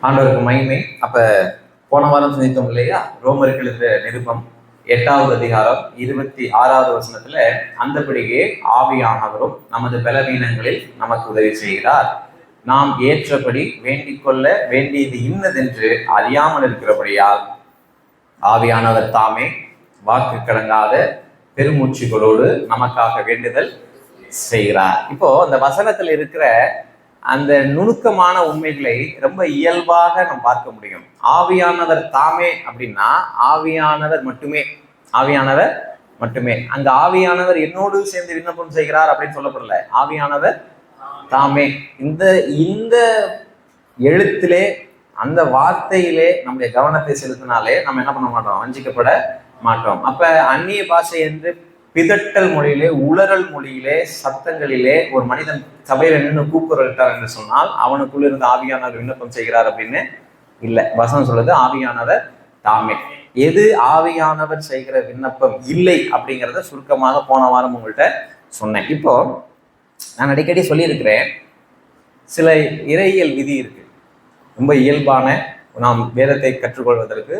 ஆண்டவருக்கு மகிமை. அப்ப போன வாரம் சிந்தித்தோம் இல்லையா, ரோமருக்கு எழுதிய நிருபம் 8வது அதிகாரம் 26வது வசனத்துல, அந்தபடியே ஆவியானவரும் நமது பலவீனங்களில் நமக்கு உதவி செய்கிறார், நாம் ஏற்றபடி வேண்டிக் கொள்ள வேண்டியது இன்னதென்று அறியாமல் இருக்கிறபடியால் ஆவியானவர் தாமே வாக்கு கடங்காத பெருமூச்சுகளோடு நமக்காக வேண்டுதல் செய்கிறார். இப்போ அந்த வசனத்தில் இருக்கிற அந்த நுணுக்கமான உண்மைகளை ரொம்ப இயல்பாக நம்ம பார்க்க முடியும். ஆவியானவர் தாமே அப்படின்னா ஆவியானவர் மட்டுமே, ஆவியானவர் மட்டுமே. அங்க ஆவியானவர் என்னோடு சேர்ந்து விண்ணப்பம் செய்கிறார் அப்படின்னு சொல்லப்படல, ஆவியானவர் தாமே. இந்த இந்த எழுத்திலே, அந்த வார்த்தையிலே நம்முடைய கவனத்தை செலுத்தினாலே நம்ம என்ன பண்ண மாட்டோம், வஞ்சிக்கப்பட மாட்டோம். அப்ப அந்நிய பாஷை என்று பிதட்டல் மொழியிலே, உளறல் மொழியிலே, சத்தங்களிலே ஒரு மனிதன் சபையில நின்று கூக்குரலிட்டார் என்று சொன்னால் அவனுக்குள்ள இருந்து ஆவியானவர் விண்ணப்பம் செய்கிறார் அப்படின்னு இல்லை. வசனம் சொல்றது ஆவியானவர் தாமே. எது ஆவியானவர் செய்கிற விண்ணப்பம் இல்லை அப்படிங்கிறத சுருக்கமாக போன வாரம் உங்கள்கிட்ட சொன்னேன். இப்போ நான் அடிக்கடி சொல்லியிருக்கிறேன், சில இறையியல் விதி இருக்கு, ரொம்ப இயல்பான, நாம் வேதத்தை கற்றுக்கொள்வதற்கு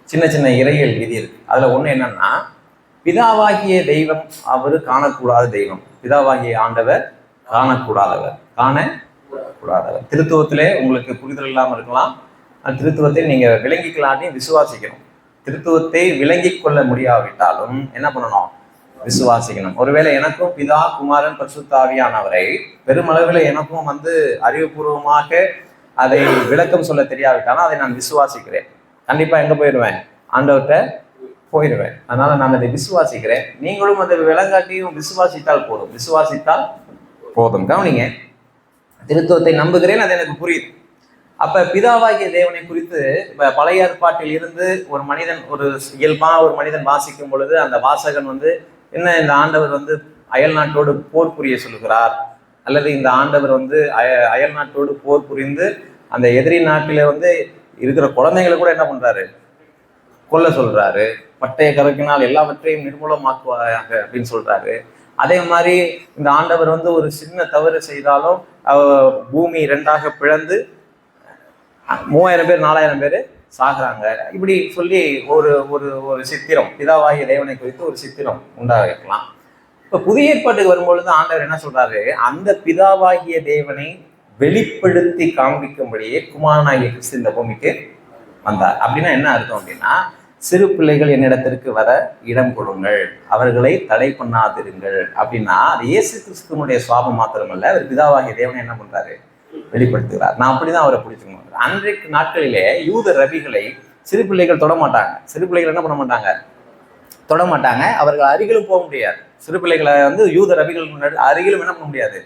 சின்ன சின்ன இறையியல் விதி இருக்கு. அதுல ஒண்ணு என்னன்னா, பிதாவாகிய தெய்வம் அவரு காணக்கூடாத தெய்வம், பிதாவாகிய ஆண்டவர் காணக்கூடாதவர், காணக்கூடாதவர். திருத்துவத்திலே உங்களுக்கு புரிதல் இல்லாமல் இருக்கலாம், திருத்துவத்தை நீங்க விளங்கிக்கலாட்டியும் விசுவாசிக்கணும். திருத்துவத்தை விளங்கி கொள்ள முடியாவிட்டாலும் என்ன பண்ணணும், விசுவாசிக்கணும். ஒருவேளை எனக்கும் பிதா குமாரன் பரிசுத்த ஆவியானவரை பெருமளவில் எனக்கும் அறிவுபூர்வமாக அதை விளக்கம் சொல்ல தெரியாவிட்டாலும் அதை நான் விசுவாசிக்கிறேன். கண்டிப்பா எங்க போயிடுவேன், ஆண்டவர்கிட்ட போயிடுவேன். அதனால நான் அதை விசுவாசிக்கிறேன். நீங்களும் அதை விளங்காட்டியும் விசுவாசித்தால் போதும், விசுவாசித்தால் போதும். கவனிங்க, திருத்துவத்தை நம்புகிறேன், அது எனக்கு புரியுது. அப்ப பிதாவாகிய தேவனை குறித்து பழைய ஏற்பாட்டில் இருந்து ஒரு மனிதன், ஒரு இயல்பான ஒரு மனிதன் வாசிக்கும் பொழுது அந்த வாசகன் என்ன, இந்த ஆண்டவர் அயல் நாட்டோடு போர் புரிய சொல்லுகிறார், அல்லது இந்த ஆண்டவர் அயல் நாட்டோடு போர் புரிந்து அந்த எதிரி நாட்டில இருக்கிற குழந்தைங்களை கூட என்ன பண்றாரு, கொல்ல சொல்றாரு, பட்டய கரக்கினால் எல்லாவற்றையும் நிர்மூலமாக்குவாங்க அப்படின்னு சொல்றாரு. அதே மாதிரி இந்த ஆண்டவர் ஒரு சின்ன தவறு செய்தாலும் பூமி 2ஆக பிளந்து 3000 பேர் 4000 பேர் சாகுறாங்க. இப்படி சொல்லி ஒரு ஒரு ஒரு சித்திரம், பிதாவாகிய தேவனை குறித்து ஒரு சித்திரம் உண்டாகலாம். இப்ப புதிய ஏற்பாட்டுக்கு வரும்பொழுது ஆண்டவர் என்ன சொல்றாரு, அந்த பிதாவாகிய தேவனை வெளிப்படுத்தி காண்பிக்கும்படியே குமாரனாகிய கிறிஸ்து இந்த பூமிக்கு வந்தார். அப்படின்னா என்ன அர்த்தம் அப்படின்னா, சிறு பிள்ளைகள் என்னிடத்திற்கு வர இடம் கொடுங்கள், அவர்களை தடை பண்ணாதிருங்கள். அப்படின்னா அது இயேசு கிறிஸ்துவனுடைய சுவாபம் மாத்திரமல்ல, அவர் பிதாவாகிய தேவனை என்ன பண்றாரு, வெளிப்படுத்துகிறார். நான் அப்படிதான் அவரை பிடிச்சுக்கணும். அன்றைக்கு நாட்களிலே யூத ரபிகளை சிறு பிள்ளைகள் தொடமாட்டாங்க. சிறு பிள்ளைகள் என்ன பண்ண மாட்டாங்க, தொடமாட்டாங்க. அவர்கள் அருகிலும் போக முடியாது. சிறு பிள்ளைகளை யூத ரபிகள் அருகிலும் என்ன பண்ண முடியாது,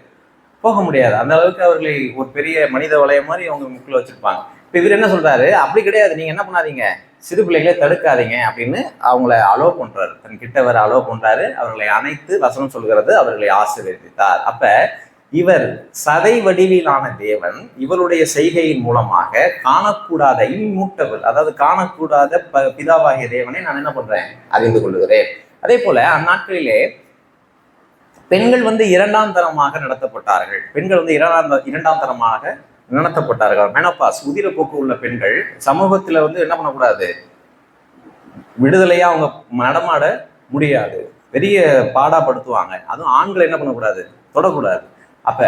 போக முடியாது. அந்த அளவுக்கு அவர்களை ஒரு பெரிய மனித வளையம் மாதிரி அவங்க முக்கில் வச்சிருப்பாங்க. இப்ப இவர் என்ன சொல்றாரு, அப்படி கிடையாது, நீங்க என்ன பண்ணாதீங்க, சிறு பிள்ளைகளை தடுக்காதீங்க அப்படின்னு அவங்கள அலோ பண்றாரு, தன் கிட்ட வர அலோ பண்றாரு. அவர்களை அணைத்து வசனம் சொல்கிறது அவர்களை ஆசீர்வதித்தார். அப்ப இவர் சதை வடிவிலான தேவன், இவருடைய செய்கையின் மூலமாக காணக்கூடாத இம்மூட்டவர், அதாவது காணக்கூடாத பிதாவாகிய தேவனை நான் என்ன பண்றேன், அறிந்து கொள்ளுகிறேன். அதே போல அந்நாட்களிலே பெண்கள் 2ஆம் தரமாக நடத்தப்பட்டார்கள். பெண்கள் இரண்டாம் தரமாக நடத்தப்பட்டார்கள். மெனோபாஸ், உதிரப்போக்கு உள்ள பெண்கள் சமூகத்துல என்ன பண்ணக்கூடாது, விடுதலையா அவங்க நடமாட முடியாது, பெரிய பாடாப்படுத்துவாங்க. அதுவும் ஆண்களை என்ன பண்ணக்கூடாது, தொடக்கூடாது. அப்ப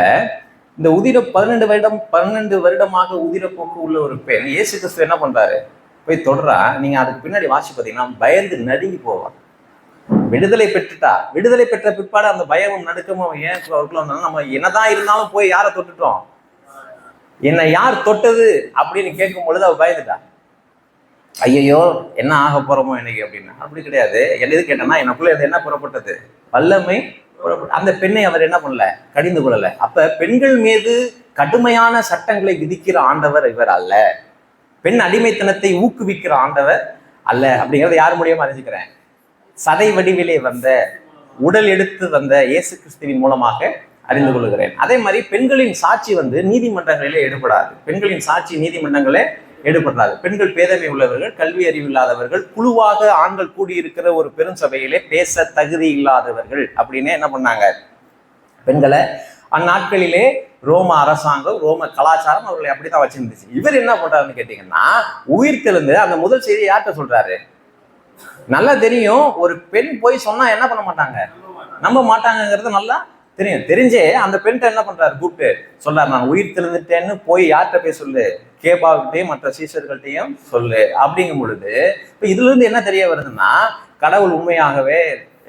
இந்த 12 வருடமாக உதிரப்போக்கு உள்ள ஒரு பெண் இயேசு கிறிஸ்து என்ன பண்றாரு, போய் தொடரா. நீங்க அதுக்கு பின்னாடி வாசி பார்த்தீங்கன்னா பயந்து நடுங்கி போவாங்க. விடுதலை பெற்றுட்டா, விடுதலை பெற்ற பிற்பாடு அந்த பயமும் நடுக்கமும் ஏன் அவருக்குள்ள வந்தாலும், நம்ம என்னதான் இருந்தாலும் போய் யாரை தொட்டுட்டோம், என்னை யார் தொட்டது அப்படின்னு கேட்கும் பொழுது அவ பயந்துட்டா. ஐயோ என்ன ஆக போறோமோ எனக்கு அப்படின்னா. அப்படி கிடையாது. எது கேட்டேன்னா, எனக்குள்ள என்ன புறப்பட்டது, வல்லமை. அந்த பெண்ணை அவர் என்ன பண்ணல, கடிந்து கொள்ளல. அப்ப பெண்கள் மீது கடுமையான சட்டங்களை விதிக்கிற ஆண்டவர் இவர் அல்ல, பெண் அடிமைத்தனத்தை ஊக்குவிக்கிற ஆண்டவர் அல்ல. அப்படிங்கிறத யார் மூலியமா அறிஞ்சுக்கிறேன், சதை வடிவிலே வந்த, உடல் எடுத்து வந்த இயேசு கிறிஸ்துவின் மூலமாக அறிந்து கொள்கிறேன். அதே மாதிரி பெண்களின் சாட்சி நீதிமன்றங்களிலே எடுபடாது. பெண்களின் சாட்சி நீதிமன்றங்களே எடுபடாது. பெண்கள் பேதமை உள்ளவர்கள், கல்வி அறிவு இல்லாதவர்கள், குழுவாக ஆண்கள் கூடியிருக்கிற ஒரு பெரும் சபையிலே பேச தகுதி இல்லாதவர்கள் அப்படின்னு என்ன பண்ணாங்க, பெண்களை அந்நாட்களிலே ரோம அரசாங்கம், ரோம கலாச்சாரம் அவர்களை அப்படித்தான் வச்சிருந்துச்சு. இவர் என்ன பண்றாருன்னு கேட்டீங்கன்னா, உயிர் தெழுந்து அந்த முதல் செய்தியை யார்கிட்ட சொல்றாரு? நல்லா தெரியும், ஒரு பெண் போய் சொன்னா என்ன பண்ண மாட்டாங்க, நம்ப மாட்டாங்கிறது நல்லா தெரியும். தெரிஞ்சே அந்த பெண்கிட்ட என்ன பண்றாரு, கூப்பிட்டு சொல்றாரு, நான் உயிர் தெழுந்துட்டேன்னு போய் யார்கிட்ட போய் சொல்லு, கேபாவிட்டையும் மற்ற சீஷர்கள்ட்டையும் சொல்லு. அப்படிங்கும் பொழுது இப்ப இதுல இருந்து என்ன தெரிய வருதுன்னா, கடவுள் உண்மையாகவே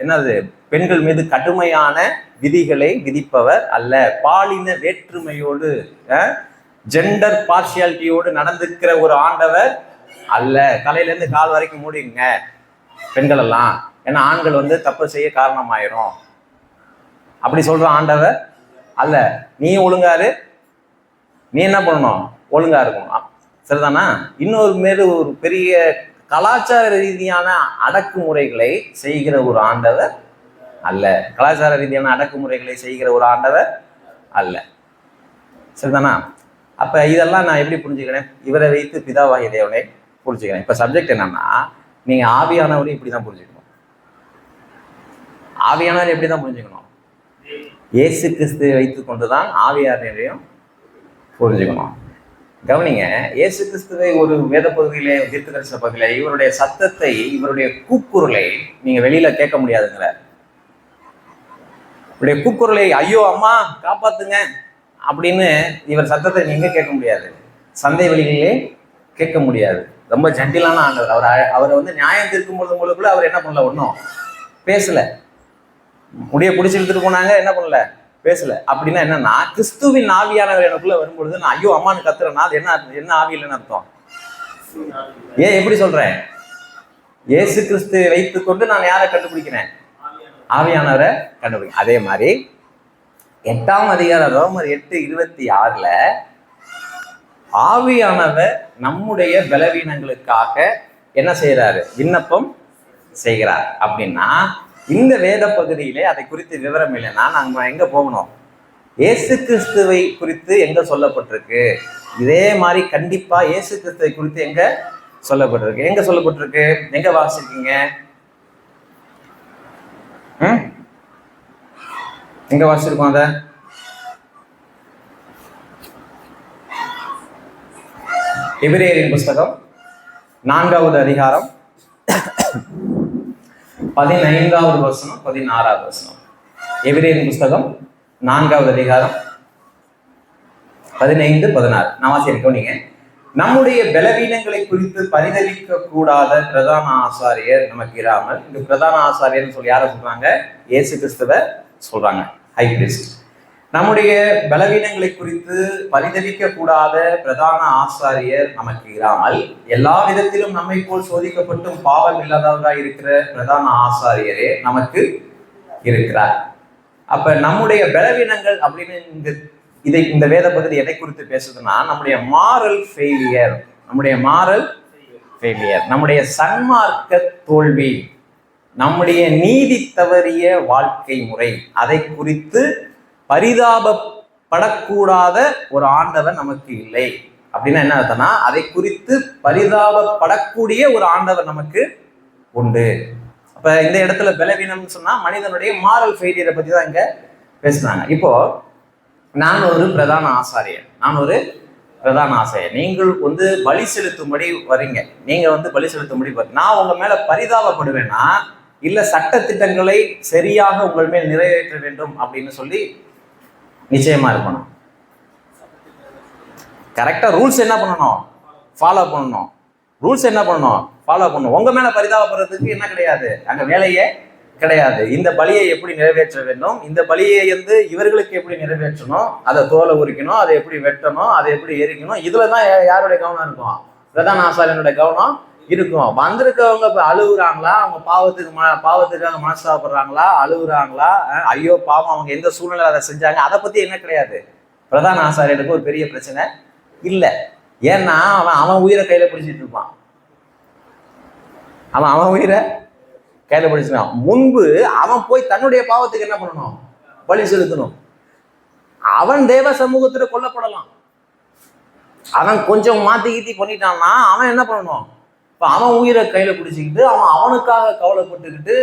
என்னது, பெண்கள் மீது கடுமையான விதிகளை விதிப்பவர் அல்ல. பாலின வேற்றுமையோடு, ஜெண்டர் பார்ஷியாலிட்டியோடு நடந்துக்கிற ஒரு ஆண்டவர் அல்ல. தலையில இருந்து கால் வரைக்கும் மூடிங்க பெண்கள் எல்லாம், ஏன்னா ஆண்கள் வந்து தப்பு செய்ய காரணமாயிரும் அப்படி சொல்ற ஆண்டவர் அல்ல. நீ ஒழுங்காரு, நீ என்ன பண்ணணும், ஒழுங்கா இருக்கணும், சரிதானா? இன்னொரு மேல ஒரு பெரிய கலாச்சார ரீதியான அடக்குமுறைகளை செய்கிற ஒரு ஆண்டவர் அல்ல. கலாச்சார ரீதியான அடக்குமுறைகளை செய்கிற ஒரு ஆண்டவர் அல்ல, சரிதானா? அப்ப இதெல்லாம் நான் எப்படி புரிஞ்சுக்கிறேன், இவரை வைத்து பிதாவாகிய தேவனை புரிஞ்சுக்கிறேன். இப்ப சப்ஜெக்ட் என்னன்னா, நீங்க ஆவியானவரை இப்படிதான் புரிஞ்சுக்கணும். ஆவியானவர் எப்படிதான் புரிஞ்சுக்கணும், இயேசு கிறிஸ்துவை வைத்துக் கொண்டுதான் ஆவியானவரையும் புரிஞ்சுக்கணும். கவனிங்க, இயேசு கிறிஸ்துவை ஒரு வேத பகுதியிலே, தீர்க்கதரிசன பகுதியில இவருடைய சத்தத்தை, இவருடைய கூக்குரலை நீங்க வெளியில கேட்க முடியாதுங்கிற. இவருடைய கூக்குரலை, ஐயோ அம்மா காப்பாத்துங்க அப்படின்னு இவர் சத்தத்தை நீங்க கேட்க முடியாது, சந்தை வெளியிலே கேட்க முடியாது. ரொம்ப ஜென்டிலான ஆண்டவர். அவரை வந்து நியாயம் தீர்க்கும் பொழுது உங்களுக்குள்ள அவர் என்ன பண்ணல, ஒன்றும் பேசல. முடிய பிடிச்சி இழுத்துட்டு போனாங்க, என்ன பண்ணல, பேசல. அப்படின்னா என்னன்னா, கிறிஸ்துவின் ஆவியானவர் எனக்குள்ள வரும்பொழுது நான் ஐயோ அம்மான்னு கத்துறேன்னா அது என்ன ஆவியில்னு அர்த்தம். ஏன் எப்படி சொல்றேன், இயேசு கிறிஸ்து வைத்துக் கொண்டு நான் யாரை கண்டுபிடிக்கிறேன், ஆவியானவரை கண்டுபிடிக்கிறேன். அதே மாதிரி 8ஆம் அதிகாரம் ரோமர் 8:26 ஆவியானவர் நம்முடைய பலவீனங்களுக்காக என்ன செய்யறாரு, விண்ணப்பம் செய்கிறார். அப்படின்னா இந்த வேத பகுதியிலே அதை குறித்து விவரம் இல்லைன்னா நாங்க எங்க போகணும், இயேசு கிறிஸ்துவை குறித்து எங்க சொல்லப்பட்டிருக்கு. இதே மாதிரி கண்டிப்பா இயேசு கிறிஸ்துவை குறித்து எங்க சொல்லப்பட்டிருக்கு, எங்க சொல்லப்பட்டிருக்கு, எங்க வாசிச்சிருக்கீங்க, எங்க வாசிச்சிருக்கோம் அத? எபிரேயரின் புஸ்தகம் 4வது அதிகாரம் 15வது வசனம் 16வது வசனம். எபிரேயரின் புஸ்தகம் 4வது அதிகாரம் 15, 16 நான் வாசிக்கிறேன். நீங்க, நம்முடைய பலவீனங்களை குறித்து பரிதவிக்க கூடாத பிரதான ஆசாரியர் நமக்கு இராமல். இந்த பிரதான ஆசாரியர்னு சொல்லி யாரை சொல்றாங்க, இயேசு கிறிஸ்துவை சொல்றாங்க, ஹை பிரீஸ்ட். நம்முடைய பலவீனங்களை குறித்து பரிதவிக்க கூடாத பிரதான ஆசாரியர் நமக்கு இராமல், எல்லா விதத்திலும் நம்மை போல் சோதிக்கப்பட்டும் பாவம் இல்லாதவராய் இருக்கிற பிரதான ஆசாரியரே நமக்கு இருக்கிறார். அப்ப நம்முடைய பலவீனங்கள் அப்படின்னு இந்த வேத பகுதி எதை குறித்து பேசுதுன்னா, நம்முடைய மாரல் ஃபெயிலியர், நம்முடைய சன்மார்க்க தோல்வி, நம்முடைய நீதி தவறிய வாழ்க்கை முறை, அதை குறித்து பரிதாபப்படக்கூடாத ஒரு ஆண்டவர் நமக்கு இல்லை. அப்படின்னா என்ன அர்த்தம்னா, அதை குறித்து பரிதாபப்படக்கூடிய ஒரு ஆண்டவர் நமக்கு உண்டு. அப்ப இந்த இடத்துல பலவீனம்னு சொன்னா மனிதனுடைய மாரல் ஃபெயிலியரை பத்தி தான் இங்க பேசுனாங்க. இப்போ நான் ஒரு பிரதான ஆசாரியர், நீங்கள் வந்து பலி செலுத்தும்படி வரீங்க, நீங்க வந்து பலி செலுத்தும்படி நான் உங்க மேல பரிதாபப்படுவேன்னா, இல்ல சட்ட திட்டங்களை சரியாக உங்கள் மேல் நிறைவேற்ற வேண்டும் அப்படின்னு சொல்லி நிச்சயமா இருக்கணும். கரெக்டா ரூல்ஸ் என்ன பண்ணணும், ஃபாலோ பண்ணணும். உங்க மேல பரிதாபப்படுறதுக்கு என்ன கிடையாது, அங்க வேலையே கிடையாது. இந்த பலியை எப்படி நிறைவேற்ற வேண்டும், இந்த பலியை வந்து இவர்களுக்கு எப்படி நிறைவேற்றணும், அதை தோலை உரிக்கணும், அதை எப்படி வெட்டணும், அதை எப்படி எரிக்கணும், இதுலதான் யாருடைய கவனம் இருக்கும், பிரதான ஆசாரியனுடைய கவனம் இருக்கும். வந்திருக்கவங்க அழுகுறாங்களா, அவங்க பாவத்துக்காக மனசாப்படுறாங்களா, அழுகுறாங்களா, ஐயோ பாவம் அவங்க எந்த சூழ்நிலை அதை செஞ்சாங்க, அதை பத்தி என்ன கிடையாது. பிரதான ஆசாரியனுக்கு ஒரு பெரிய பிரச்சனை இல்லை. ஏன்னா அவன் உயிரை கையில பிடிச்சிட்டு இருப்பான், அவன் உயிரை கையில பிடிச்சிருக்கான். முன்பு அவன் போய் தன்னுடைய பாவத்துக்கு என்ன பண்ணணும், பலி செலுத்தணும். அவன் தேவ சமூகத்துல கொல்லப்படலாம். அவன் கொஞ்சம் மாத்தி பண்ணிட்டான்னா அவன் என்ன பண்ணணும், இப்ப அவன் உயிரை கையில பிடிச்சிக்கிட்டு அவனுக்காக கவலைப்பட்டுக்கிட்டு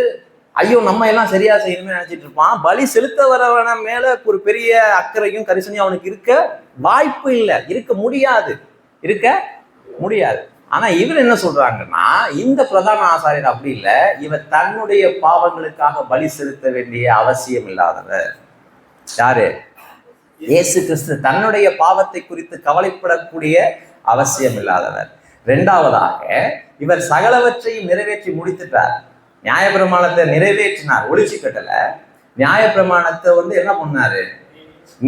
ஐயோ நம்ம எல்லாம் சரியா செய்யணும்னு நினைச்சிட்டு இருப்பான். பலி செலுத்த வரவன மேல ஒரு பெரிய அக்கறையும் கரிசனையும் அவனுக்கு இருக்க வாய்ப்பு இல்லை, இருக்க முடியாது. ஆனா இவர் என்ன சொல்றாங்கன்னா, இந்த பிரதான ஆசாரியர் அப்படி இல்லை, இவர் தன்னுடைய பாவங்களுக்காக பலி செலுத்த வேண்டிய அவசியம் இல்லாதவர். யாரு? இயேசு கிறிஸ்து தன்னுடைய பாவத்தை குறித்து கவலைப்படக்கூடிய அவசியம் இல்லாதவர். இரண்டாவதாக, இவர் சகலவற்றையும் நிறைவேற்றி முடித்துட்டார். நியாயப்பிரமாணத்தை நிறைவேற்றினார், ஒழிச்சு கட்டல. நியாயப்பிரமாணத்தை என்ன பண்ணாரு?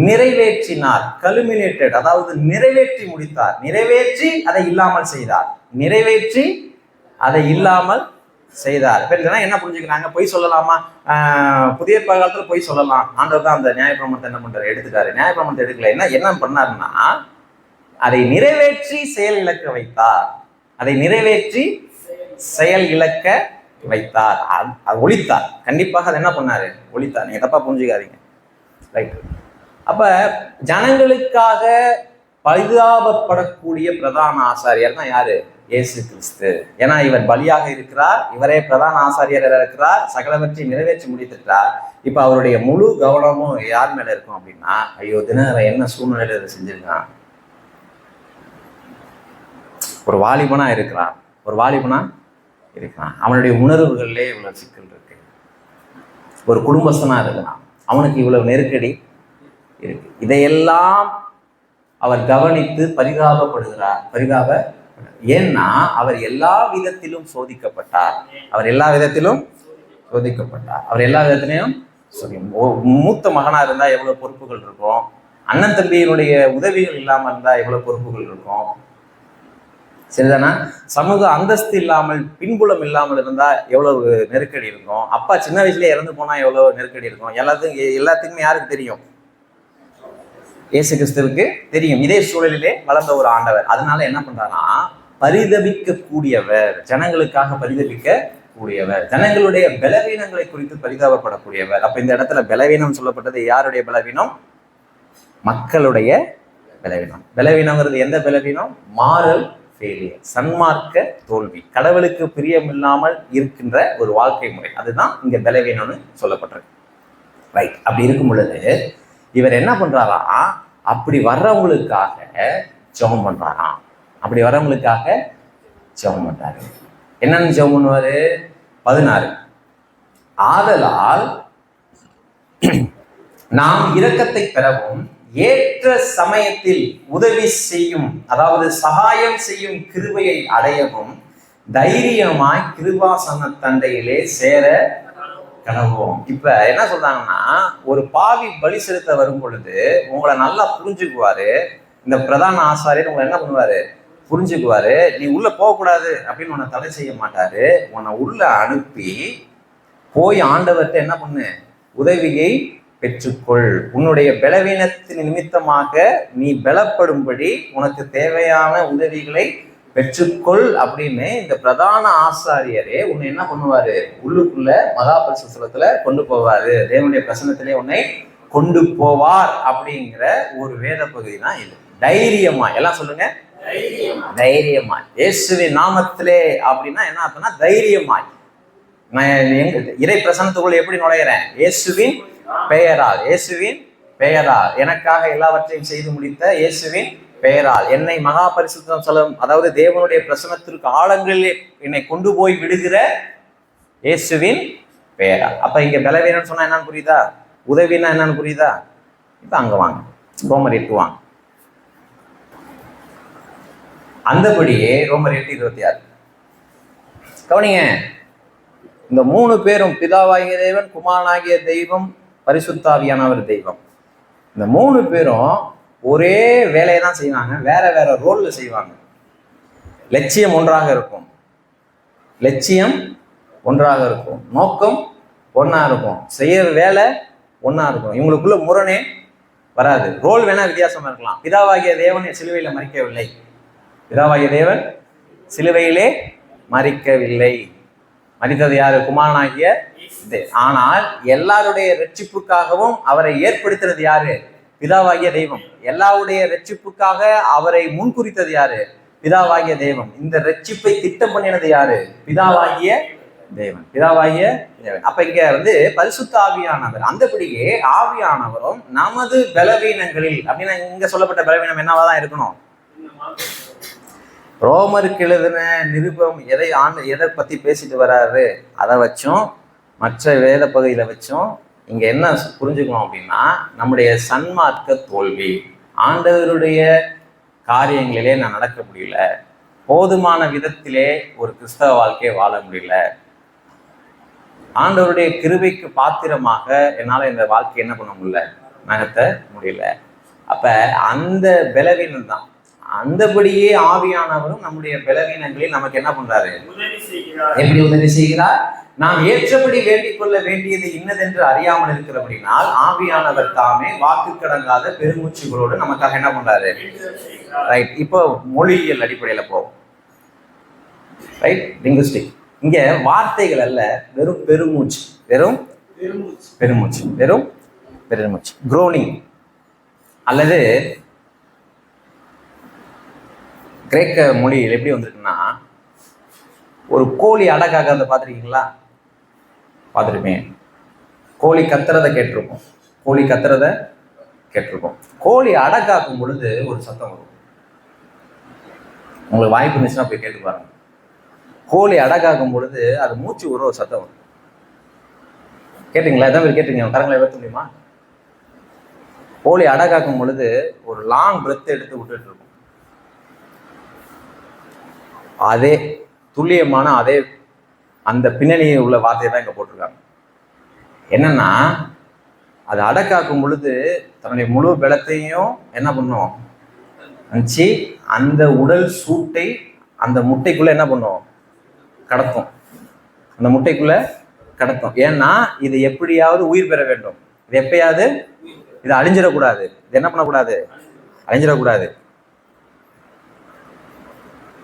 நிறைவேற்றினார், கல்மினேட்டட், அதாவது நிறைவேற்றி முடித்தார். நிறைவேற்றி அதை இல்லாமல் செய்தார். என்ன புரிஞ்சுக்கிறாங்க? பொய் சொல்லலாமா? புதிய காலத்துல பொய் சொல்லலாம். ஆண்டவர் தான் அந்த நியாயப்பிரமாணத்தை என்ன பண்றாரு? எடுத்துட்டாரு. நியாயப்பிரமாணத்தை எடுக்கல. என்ன பண்ணாருன்னா, அதை நிறைவேற்றி செயல் இழக்க வைத்தார். ஒழித்தார். கண்டிப்பாக அதை என்ன பண்ணாரு? ஒழித்தார். நீங்க தப்பா புரிஞ்சுக்காதீங்க. ரைட். அப்ப ஜனங்களுக்காக பரிதாபப்படக்கூடிய பிரதான ஆசாரியர் தான் யாரு? இயேசு கிறிஸ்து. ஏன்னா இவர் பலியாக இருக்கிறார், இவரே பிரதான ஆசாரியர் இருக்கிறார், சகலவற்றை நிறைவேற்றி முடித்துட்டார். இப்ப அவருடைய முழு கவனமும் யார் மேல இருக்கும் அப்படின்னா, ஐயோ தினகரன் என்ன சூழ்நிலையில இதை செஞ்சிருக்கான். ஒரு வாலிபனா இருக்கிறான், அவனுடைய உணர்வுகளிலே இவ்வளவு சிக்கல் இருக்கு. ஒரு குடும்பஸ்தனா இருக்கிறான், அவனுக்கு இவ்வளவு நெருக்கடி இருக்கு. இதையெல்லாம் அவர் கவனித்து பரிதாபப்படுகிறார். ஏன்னா அவர் எல்லா விதத்திலும் சோதிக்கப்பட்டார். அவர் எல்லா விதத்திலையும் மூத்த மகனா இருந்தா எவ்வளவு பொறுப்புகள் இருக்கும், அண்ணன் தம்பியினுடைய உதவிகள் இல்லாம இருந்தா எவ்வளவு பொறுப்புகள் இருக்கும், சரிதானா? சமூக அந்தஸ்து இல்லாமல், பின்புலம் இல்லாமல் இருந்தா எவ்வளவு நெருக்கடி இருக்கும். அப்பா சின்ன வயசுல இறந்து போனா எவ்வளவு நெருக்கடி இருக்கும். எல்லாத்துக்குமே யாருக்கு தெரியும்? இயேசு கிறிஸ்துவுக்கு தெரியும். இதே சூழலிலே வளர்ந்த ஒரு ஆண்டவர். அதனால என்ன பண்றாருன்னா, பரிதபிக்கக்கூடியவர், ஜனங்களுக்காக பரிதபிக்கக்கூடியவர், ஜனங்களுடைய பலவீனங்களை குறித்து பரிதாபப்படக்கூடியவர். அப்ப இந்த இடத்துல பலவீனம் சொல்லப்பட்டது யாருடைய பலவீனம்? மக்களுடைய பலவீனம். பலவீனங்கிறது எந்த பலவீனம்? மாரல் ஃபெயிலியர், சன்மார்க்க தோல்வி, கடவுளுக்கு பிரியமில்லாமல் இருக்கின்ற ஒரு வாழ்க்கை முறை. அதுதான் இங்க பலவீனம்னு சொல்லப்பட்டிருக்கு. ரைட். அப்படி இருக்கும் பொழுது இவர் என்ன பண்றாரா? அப்படி வர்றவங்களுக்காக ஜெபம் பண்றாராம். என்னன்னு ஜெபம் பண்ணுவாரு? 16, ஆதலால் நாம் இரக்கத்தை பெறவும் ஏற்ற சமயத்தில் உதவி செய்யும், அதாவது சகாயம் செய்யும் கிருபையை அடையவும் தைரியமாய் கிருபாசன தண்டையிலே சேர கடவோம். இப்ப என்ன சொல்றாங்கன்னா, ஒரு பாவி பலி செலுத்த வரும் பொழுது உங்களை நல்லா புரிஞ்சுக்குவாரு. இந்த பிரதான ஆசாரியர் உங்களை என்ன பண்ணுவாரு? புரிஞ்சுக்குவாரு. நீ உள்ள போகக்கூடாது அப்படின்னு உன்னை தடை செய்ய மாட்டாரு. உன்னை உள்ள அனுப்பி போய் ஆண்டவர்கிட்ட என்ன பண்ணு? உதவியை பெற்றுக்கொள். உன்னுடைய பலவீனத்தின் நிமித்தமாக நீ பலப்படும்படி உனக்கு தேவையான உதவிகளை பெற்றுக்கொள் அப்படின்னு இந்த பிரதான ஆசாரியரே உன்னை என்ன பண்ணுவாரு? உள்ளுக்குள்ள மகா பரிசுத்தலத்துல கொண்டு போவாரு. தேவனுடைய பிரசன்னத்திலே உன்னை கொண்டு போவார் அப்படிங்கிற ஒரு வேத பகுதி தான் இது. தைரியமா, எல்லாம் சொல்லுங்க, தைரியமாய் இயேசுவின் நாமத்திலே அப்படின்னா என்ன அர்த்தம்னா தைரியமாய். நான் இறை பிரசன்னத்துக்குள்ள எப்படி நுழையிறேன்? இயேசுவின் பெயரால் எனக்காக எல்லாவற்றையும் செய்து முடித்த இயேசுவின் பெயரால் என்னை மகா பரிசுத்தம் சொல்லும், அதாவது தேவனுடைய பிரசன்னத்திற்கு ஆழங்களிலே என்னை கொண்டு போய் விடுகிற இயேசுவின் பெயரால். அப்ப இங்க பலவீனம் சொன்னா என்னன்னு புரியுதா? உதவினா என்னன்னு புரியுதா? இப்ப அங்க வாங்க, ரோமர் 8 வாங்க. அந்தபடியே ரோமர் 8:26 கவனிங்க. இந்த 3 பேரும் பிதாவாகிய தேவன், குமாரனாகிய தெய்வம், பரிசுத்தாவியானவர் தெய்வம். இந்த 3 பேரும் ஒரே வேலையை தான் செய்வாங்க, வேற வேற ரோல்ல செய்வாங்க. லட்சியம் ஒன்றாக இருக்கும், நோக்கம் ஒன்னா இருக்கும், செய்யற வேலை ஒன்னா இருக்கும். இவங்களுக்குள்ள முரணே வராது. ரோல் வேணா வித்தியாசமா இருக்கலாம். பிதாவாகிய தேவன் சிலுவையில மரிக்கவில்லை. மரித்தது யாரு? குமாரனாகிய. ஆனால் எல்லாருடைய ரட்சிப்புக்காகவும் அவரை ஏற்படுத்தினது யாரு? பிதாவாகிய தெய்வம். எல்லாருடைய ரட்சிப்புக்காக அவரை முன்குறித்தது யாரு? பிதாவாகிய தெய்வம். இந்த ரட்சிப்பை திட்டம் பண்ணினது யாரு? பிதாவாகிய தேவன், பிதாவாகிய தேவன். அப்ப இங்க வந்து பரிசுத்த ஆவியானவர், அந்தபடியே ஆவியானவரும் நமது பலவீனங்களில், அப்படின்னா இங்க சொல்லப்பட்ட பலவீனம் என்னவாதான் இருக்கணும்? ரோமருக்கு எழுதின நிருபம் எதை பத்தி பேசிட்டு வர்றாரு அதை வச்சும் மற்ற வேத பகுதியில வச்சும் இங்க என்ன புரிஞ்சுக்கணும் அப்படின்னா, நம்முடைய சன்மார்க்க தோல்வி, ஆண்டவருடைய காரியங்களிலே நான் நடக்க முடியல, போதுமான விதத்திலே ஒரு கிறிஸ்தவ வாழ்க்கையை வாழ முடியல, ஆண்டவருடைய கிருபைக்கு பாத்திரமாக என்னால இந்த வாழ்க்கையை என்ன பண்ண முடியல, நகர்த்த முடியல. அப்ப அந்த பலவீனம் தான். அந்தபடியே ஆவியானவரும் நம்முடைய பலவீனங்களில் நமக்கு என்ன பண்றாரு? எப்படி உதவி செய்கிறார்? நாம் ஏற்றபடி வேண்டிக் கொள்ள வேண்டியது இன்னதென்று அறியாமல் இருக்கிறபடினால் ஆவியானவர் தாமே வாக்கு கடங்காத பெருமூச்சுகளோடு நமக்காக என்ன பண்றாரு? ரைட். இப்போ மொழியியல் அடிப்படையில போவோம். Right, linguistic. இங்க வார்த்தைகள் அல்ல, வெறும் பெருமூச்சு, வெறும் பெருமூச்சு, வெறும் பெருமூச்சு, குரோனிங். அல்லது கிரேக்க மொழியில் எப்படி வந்திருக்குன்னா, ஒரு கோழி அடக்காக்கிறத பார்த்துருக்கீங்களா? பார்த்துருப்பேன். கோழி கத்துறதை கேட்டிருப்போம், கோழி கத்துறதை கேட்டிருப்போம். கோழி அடக்காக்கும் பொழுது ஒரு சத்தம் வரும். உங்களுக்கு வாய்ப்பு இருந்துச்சுன்னா போய் கேட்டு பாருங்க. கோழி அடக்காக்கும் பொழுது அது மூச்சு விடுற ஒரு சத்தம் வரும். கேட்டீங்களா? எதாவது பேர் கேட்டீங்க? கரங்களை ஏற்ற முடியுமா? கோழி அடக்காக்கும் பொழுது ஒரு லாங் பிரெத் எடுத்து விட்டுட்டு இருக்கும். அதே துல்லியமான அதே அந்த பின்னணியில் உள்ள வார்த்தையை தான் இங்க போட்டிருக்காங்க. என்னன்னா, அது அடக்காக்கும் பொழுது தன்னுடைய முழு பலத்தையும் என்ன பண்ணும்? அந்த உடல் சூட்டை அந்த முட்டைக்குள்ள என்ன பண்ணும்? கடத்தும். அந்த முட்டைக்குள்ள கடத்தும். ஏன்னா இது எப்படியாவது உயிர் பெற வேண்டும். இது எப்பயாவது இது அழிஞ்சிடக்கூடாது. இது என்ன பண்ணக்கூடாது? அழிஞ்சிடக்கூடாது.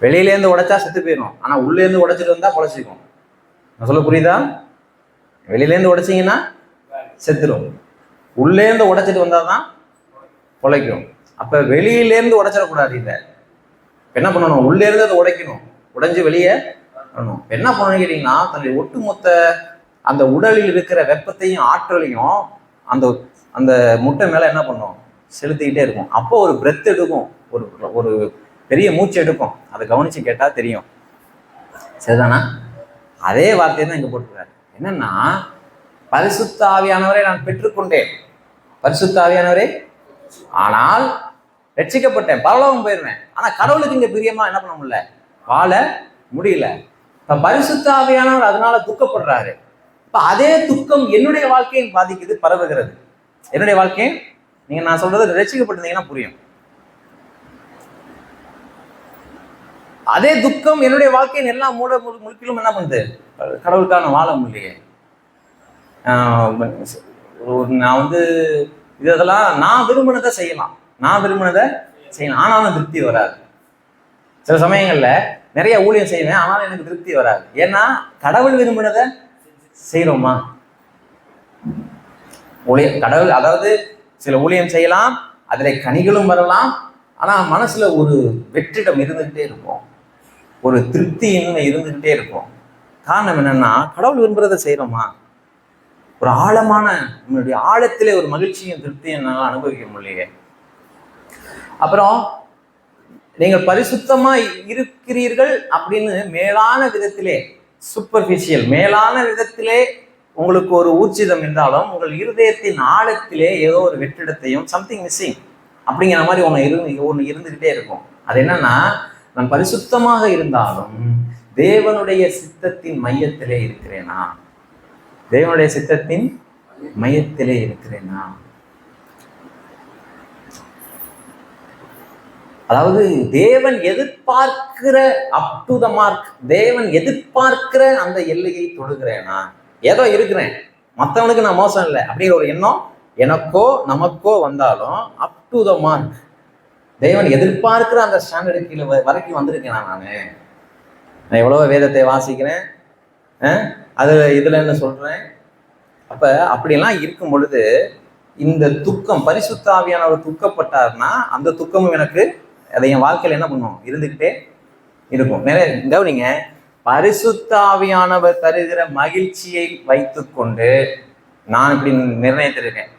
வெளியிலேருந்து உடைச்சா செத்து போயிடும். ஆனா உள்ளேருந்து உடைச்சிட்டு வந்தா பொழைச்சிக்கும். நான் சொல்ல புரியுதா? வெளியிலேருந்து உடைச்சிங்கன்னா செத்துரும், உள்ளேருந்து உடைச்சிட்டு வந்தாதான் பொழைக்கும். அப்ப வெளியிலேருந்து உடைச்சிடக்கூடாது. இதை என்ன பண்ணணும்? உள்ளே இருந்து அதை உடைக்கணும், உடைஞ்சு வெளியே வரணும். என்ன பண்ணணும் கேட்டீங்கன்னா, தன்னுடைய ஒட்டுமொத்த அந்த உடலில் இருக்கிற வெப்பத்தையும் ஆற்றலையும் அந்த அந்த முட்டை மேல என்ன பண்ணும்? செலுத்திக்கிட்டே இருக்கும். அப்போ ஒரு பிரெத் எடுக்கும், ஒரு பெரிய மூச்சு எடுக்கும். அதை கவனிச்சு கேட்டா தெரியும். சரிதானா? அதே வார்த்தையை தான் இங்க போட்டுக்கிறாரு. என்னன்னா, பரிசுத்த ஆவியானவரை நான் பெற்றுக்கொண்டேன், பரிசுத்த ஆவியானவரே, ஆனால் ரட்சிக்கப்பட்டேன், பரலோகம் போயிடுவேன். ஆனா கடவுளுக்கு இங்க பிரியமா என்ன பண்ண முடியல, வாழ முடியல. இப்ப பரிசுத்த ஆவியானவர் அதனால துக்கப்படுறாரு. இப்ப அதே துக்கம் என்னுடைய வாழ்க்கையை பாதிக்குது, பரவுகிறது. என்னுடைய வாழ்க்கையை நீங்க நான் சொல்றது ரட்சிக்கப்பட்டிருந்தீங்கன்னா புரியும். அதே துக்கம் என்னுடைய வாழ்க்கையின் எல்லா முழுக்கிலும் என்ன பண்ணுது? கடவுளுக்கான வாழ முடியலையே. நான் வந்து இதெல்லாம் நான் விரும்பினதை செய்யலாம், நான் விரும்பினதை செய்யலாம், ஆனாலும் திருப்தி வராது. சில சமயங்கள்ல நிறைய ஊழியம் செய்வேன், ஆனாலும் எனக்கு திருப்தி வராது. ஏன்னா கடவுள் விரும்பினதை செய்யறோமா? ஊழியம் கடவுள், அதாவது சில ஊழியம் செய்யலாம், அதுல கனிகளும் வரலாம், ஆனா மனசுல ஒரு வெற்றிடம் இருந்துகிட்டே இருக்கும், ஒரு திருப்தியின்மை இருந்துகிட்டே இருக்கும். காரணம் என்னன்னா, கடவுள் விரும்புறதை செய்யறோமா? ஒரு ஆழமான நம்மளுடைய ஆழத்திலே ஒரு மகிழ்ச்சியும் திருப்தியும் என்னால் அனுபவிக்க முடியலையே. அப்புறம் நீங்கள் பரிசுத்தமா இருக்கிறீர்கள் அப்படின்னு மேலான விதத்திலே, சூப்பர்ஃபிஷியல் மேலான விதத்திலே உங்களுக்கு ஒரு ஊர்ஜிதம் இருந்தாலும், உங்கள் இருதயத்தின் ஆழத்திலே ஏதோ ஒரு வெற்றிடத்தையும் சம்திங் மிஸ்ஸிங் அப்படிங்கிற மாதிரி ஒன்று இருந்துகிட்டே இருக்கும். அது என்னன்னா, நான் பரிசுத்தமாக இருந்தாலும் தேவனுடைய சித்தத்தின் மையத்திலே இருக்கிறேனா? தேவனுடைய சித்தத்தின் மையத்திலே இருக்கிறேனா? அதாவது தேவன் எதிர்பார்க்கிற அப் டு த மார்க், தேவன் எதிர்பார்க்கிற அந்த எல்லையை தொடுகிறேனா? ஏதோ இருக்கிறேன், மற்றவனுக்கு நான் மோசம் இல்லை அப்படிங்கிற ஒரு எண்ணம் எனக்கோ நமக்கோ வந்தாலும் அப் டு த மார்க், தேவன் எதிர்பார்க்கிற அந்த ஸ்டாண்டர்டு கீழே வரைக்கும் வந்திருக்கேனா? நான் எவ்வளவோ வேதத்தை வாசிக்கிறேன், அது இதுல என்ன சொல்றேன். அப்ப அப்படியெல்லாம் இருக்கும் பொழுது இந்த துக்கம், பரிசுத்த ஆவியானவர் துக்கப்பட்டார்னா அந்த துக்கமும் எனக்கு அதை என் வாழ்க்கையில் என்ன பண்ணும்? இருந்துகிட்டே இருக்கும். நிறைய கவனிங்க, பரிசுத்த ஆவியானவர் தருகிற மகிழ்ச்சியை வைத்துக்கொண்டு நான் இப்படி நிர்ணயித்திருக்கேன்.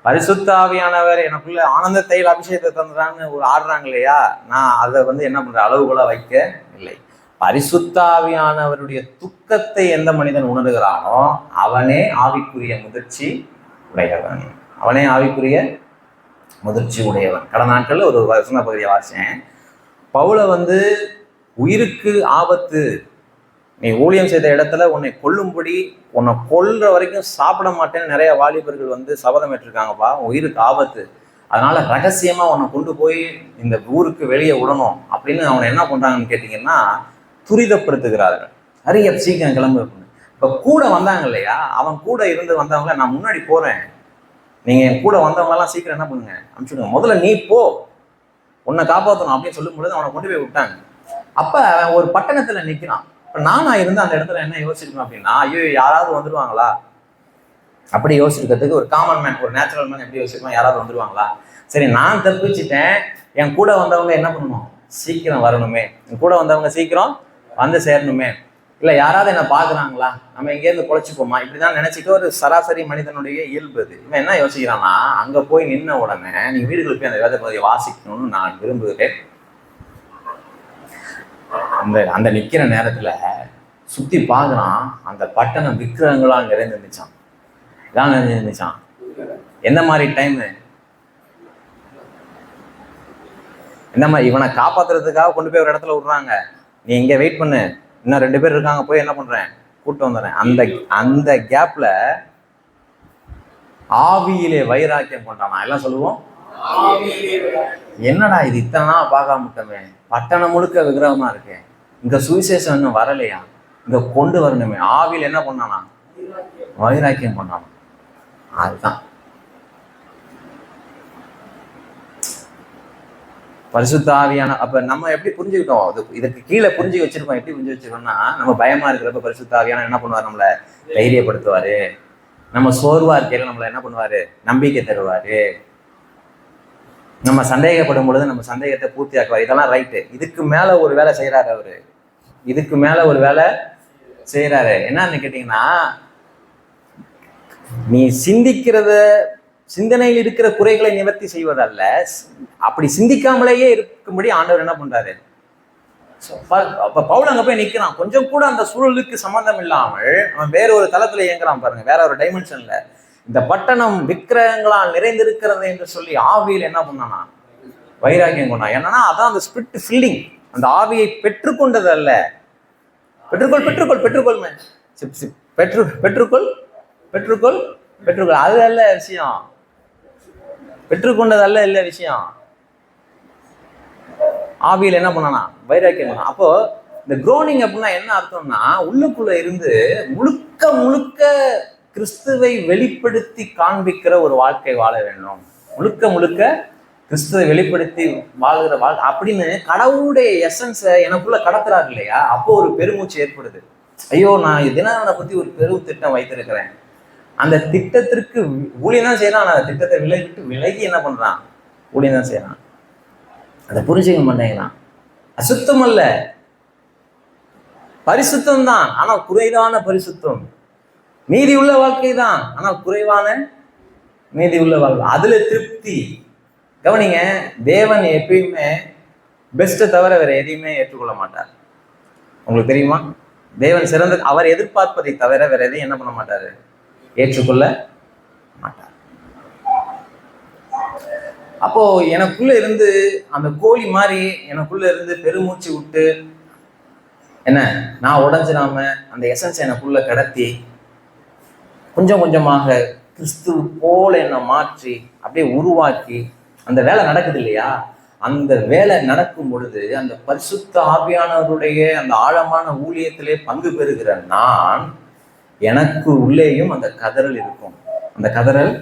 பரிசுத்த ஆவியானவர் எனக்குள்ள ஆனந்த தைல அபிஷேகத்தை தந்துறான்னு ஒரு ஆடுறாங்க இல்லையா, நான் அதை என்ன பண்றேன், அளவுகோலா வைக்க இல்லை. பரிசுத்த ஆவியானவருடைய துக்கத்தை எந்த மனிதன் உணர்கிறானோ அவனே ஆவிக்குரிய முதிர்ச்சி உடையவன். அவனே ஆவிக்குரிய முதிர்ச்சி உடையவன். கடந்த நாட்கள்ல ஒரு வசன பகுதியை வாசிச்சேன். பவுலை உயிருக்கு ஆபத்து, நீ ஊழியம் செய்த இடத்துல உன்னை கொல்லும்படி, உன்னை கொல்ற வரைக்கும் சாப்பிட மாட்டேன்னு நிறைய வாலிபர்கள் சபதம் ஏற்றிருக்காங்கப்பா, உயிருக்கு ஆபத்து, அதனால ரகசியமா உன்னை கொண்டு போய் இந்த ஊருக்கு வெளியே விடணும் அப்படின்னு அவனை என்ன பண்றாங்கன்னு கேட்டீங்கன்னா துரிதப்படுத்துகிறார்கள். நிறைய சீக்கிரம் கிளம்பு. இப்ப கூட வந்தாங்க இல்லையா, அவன் கூட இருந்து வந்தவங்கள நான் முன்னாடி போறேன், நீங்க என் கூட வந்தவங்க எல்லாம் சீக்கிரம் என்ன பண்ணுங்க அனுப்பிச்சுடுங்க, முதல்ல நீ போ, உன்னை காப்பாற்றணும் அப்படின்னு சொல்லும் பொழுது அவனை கொண்டு போய் விட்டாங்க. அப்ப அவன் ஒரு பட்டணத்துல நிக்கிறான். இப்ப நானா இருந்து அந்த இடத்துல என்ன யோசிக்கணும் அப்படின்னா, ஐயோ யாராவது வந்துருவாங்களா அப்படி யோசிக்கிறதுக்கு ஒரு காமன் மேன், ஒரு நேச்சுரல் மேன் எப்படி யோசிக்கலாம், யாராவது வந்துருவாங்களா, சரி நான் தப்பிச்சுட்டேன், என் கூட வந்தவங்க என்ன பண்ணணும், சீக்கிரம் வரணுமே, என் கூட வந்தவங்க சீக்கிரம் வந்து சேரணுமே, இல்லை யாராவது என்ன பார்க்குறாங்களா, நம்ம எங்கேருந்து குழைச்சிப்போமா, இப்படிதான் நினைச்சிட்டு ஒரு சராசரி மனிதனுடைய இயல்பு அது. இவன் என்ன யோசிக்கிறான்னா, அங்கே போய் நின்ன உடனே நீ வீடுகளுக்கு போய் அந்த வேத பகுதியை வாசிக்கணும்னு நான் விரும்புகிறேன். அந்த நிற்கிற நேரத்தில் சுற்றி பார்க்குறான், அந்த பட்டணம் விக்கிரகங்களாம் நிறைந்துருந்துச்சான். இதான் நிறைஞ்சிருந்துச்சான். எந்த மாதிரி டைமு, இந்த மாதிரி இவனை காப்பாற்றுறதுக்காக கொண்டு போய் ஒரு இடத்துல விடுறாங்க, நீ இங்கே வெயிட் பண்ணு, இன்னும் 2 பேர் இருக்காங்க, போய் என்ன பண்றேன் கூப்பிட்டு வந்துடுறேன். அந்த கேப்ல ஆவியிலே வைராக்கியம் கொண்டானா. எல்லாம் சொல்லுவோம், என்னடா இது இத்தனை நாள் பார்க்காம விட்டமே, பட்டணம் முழுக்க விக்கிரகமா இருக்கேன், இங்க சுவிசேஷம் இன்னும் வரலையா, இங்க கொண்டு வரணுமே. ஆவியில் என்ன பண்ணானா, வைராக்கியம் கொண்டானா. அதுதான் பரிசுத்த ஆவியான. அப்ப நம்ம எப்படி புரிஞ்சுக்கிட்டோம், இதுக்கு கீழே புரிஞ்சு வச்சிருக்கோம். எப்படி புரிஞ்சு வச்சிருக்கோம்னா, நம்ம பயமா இருக்கிறப்ப பரிசுத்த ஆவியான என்ன பண்ணுவார், நம்மளை தைரியப்படுத்துவாரு. நம்ம சோர்வா இருக்கையில நம்மளை என்ன பண்ணுவாரு, நம்பிக்கை தருவாரு. நம்ம சந்தேகப்படும் பொழுது நம்ம சந்தேகத்தை பூர்த்தி ஆக்குவார். இதெல்லாம் ரைட்டு. இதுக்கு மேல ஒரு வேலை செய்யறாரு அவரு, இதுக்கு மேல ஒரு வேலை செய்யறாரு. என்னன்னு கேட்டீங்கன்னா, நீ சிந்தனையில் இருக்கிற குறைகளை நிவர்த்தி செய்வதல்ல, அப்படி சிந்திக்காமலேயே இருக்கும்படி ஆண்டவர் என்ன பண்றாரு. அப்ப பவுல் அங்க போய் நிக்கிறான், கொஞ்சம் கூட அந்த சூழலுக்கு சம்பந்தம் இல்லாமல் அவன் வேற ஒரு தளத்துல இயங்குறான் பாருங்க, வேற ஒரு டைமென்ஷன்ல. இந்த பட்டணம் விக்கிரகங்களால் நிறைந்திருக்கிறது என்று சொல்லி ஆவியில் என்ன பண்ணானா, வைராக்கியம் கொண்டான். என்னன்னா அதான் அந்த ஸ்பிரிட் ஃபில்லிங், அந்த ஆவியை பெற்றுக்கொண்டது அல்ல. பெற்றுக்கொள் பெற்றுக்கொள் பெற்றுக்கொள் பெற்றுக்கொள் பெற்றுக்கொள் பெற்றுக்கொள், அது அல்ல விஷயம். பெற்றுக்கொண்டது அல்ல இல்ல விஷயம். ஆவியில் என்ன பண்ணானா, வைராக்கியம். அப்போ இந்த குரோனிங் அப்படின்னா என்ன அர்த்தம்னா, உள்ளுக்குள்ள இருந்து முழுக்க முழுக்க கிறிஸ்துவை வெளிப்படுத்தி காண்பிக்கிற ஒரு வாழ்க்கை வாழ வேண்டும். முழுக்க முழுக்க கிறிஸ்துவை வெளிப்படுத்தி வாழ்கிற வாழ்க்கை அப்படின்னு கடவுளுடைய எசன்ஸை எனக்குள்ள கடத்துறாரு இல்லையா, அப்போ ஒரு பெருமூச்சு ஏற்படுது. ஐயோ நான் தினவனை பத்தி ஒரு பெரும் திட்டம் வைத்திருக்கிறேன், அந்த திட்டத்திற்கு ஊழியம் தான் செய்யறான், அந்த திட்டத்தை விலகி என்ன பண்றான், ஊழியம் தான் செய்யறான். அதை புரிஞ்சுக்க மாட்டேங்கிறான். அசுத்தம் அல்ல, பரிசுத்தம் தான், ஆனால் குறைவான பரிசுத்தம். நீதி உள்ள வாழ்க்கை தான், ஆனால் குறைவான நீதி உள்ள வாழ்க்கை, அதுல திருப்தி. கவனிங்க, தேவன் எப்பயுமே பெஸ்ட்டை தவிர வேற எதையுமே ஏற்றுக்கொள்ள மாட்டார். உங்களுக்கு தெரியுமா, தேவன் சிறந்த, அவர் எதிர்பார்ப்பதை தவிர வேற எதையும் என்ன பண்ண மாட்டாரு, ஏற்றுக்கொள்ள மாட்டார். அப்போ எனக்குள்ள இருந்து அந்த கோழி மாதிரி எனக்குள்ள இருந்து பெருமூச்சு விட்டு என்ன, நான் உடஞ்சிடாம அந்த எசன்ஸ் எனக்குள்ள கடத்தி கொஞ்சம் கொஞ்சமாக கிறிஸ்து போல என்னை மாற்றி அப்படியே உருவாக்கி அந்த வேலை நடக்குது இல்லையா, அந்த வேலை நடக்கும் பொழுது அந்த பரிசுத்த ஆவியானவருடைய அந்த ஆழமான ஊழியத்திலே பங்கு பெறுகிற நான், எனக்கு உள்ளேயும் அந்த கதறல் இருக்கும், அந்த கதறல்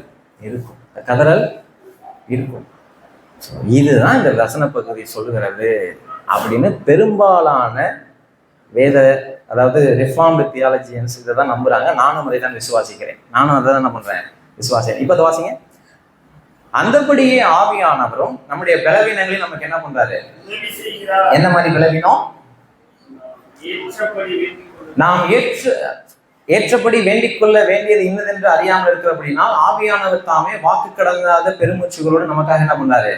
இருக்கும், அந்த கதறல் இருக்கும். இதுதான் இந்த வசன பகுதி சொல்லுகிறது அப்படின்னு பெரும்பாலான வேத, அதாவது ரிஃபார்ம்டு தியாலஜியன்ஸ் இதை தான் நம்புறாங்க. நானும் அதை தான் விசுவாசிக்கிறேன், நானும் அதை தான் என்ன பண்றேன், விசுவாசிக்கிறேன். இப்ப அதை வாசிங்க. அந்தபடியே ஆவியானவரும் நம்முடைய பலவீனங்களையும் நமக்கு என்ன பண்றாரு, என்ன மாதிரி பலவீனம், நாம் ஏற்றபடி வேண்டிக் கொள்ள வேண்டியது இன்னதென்று அறியாமல் இருக்கிற அப்படின்னா ஆவியானவர் தாமே வாக்கு கடங்காத பெருமூச்சுகளோடு நமக்காக என்ன பண்ணாரு?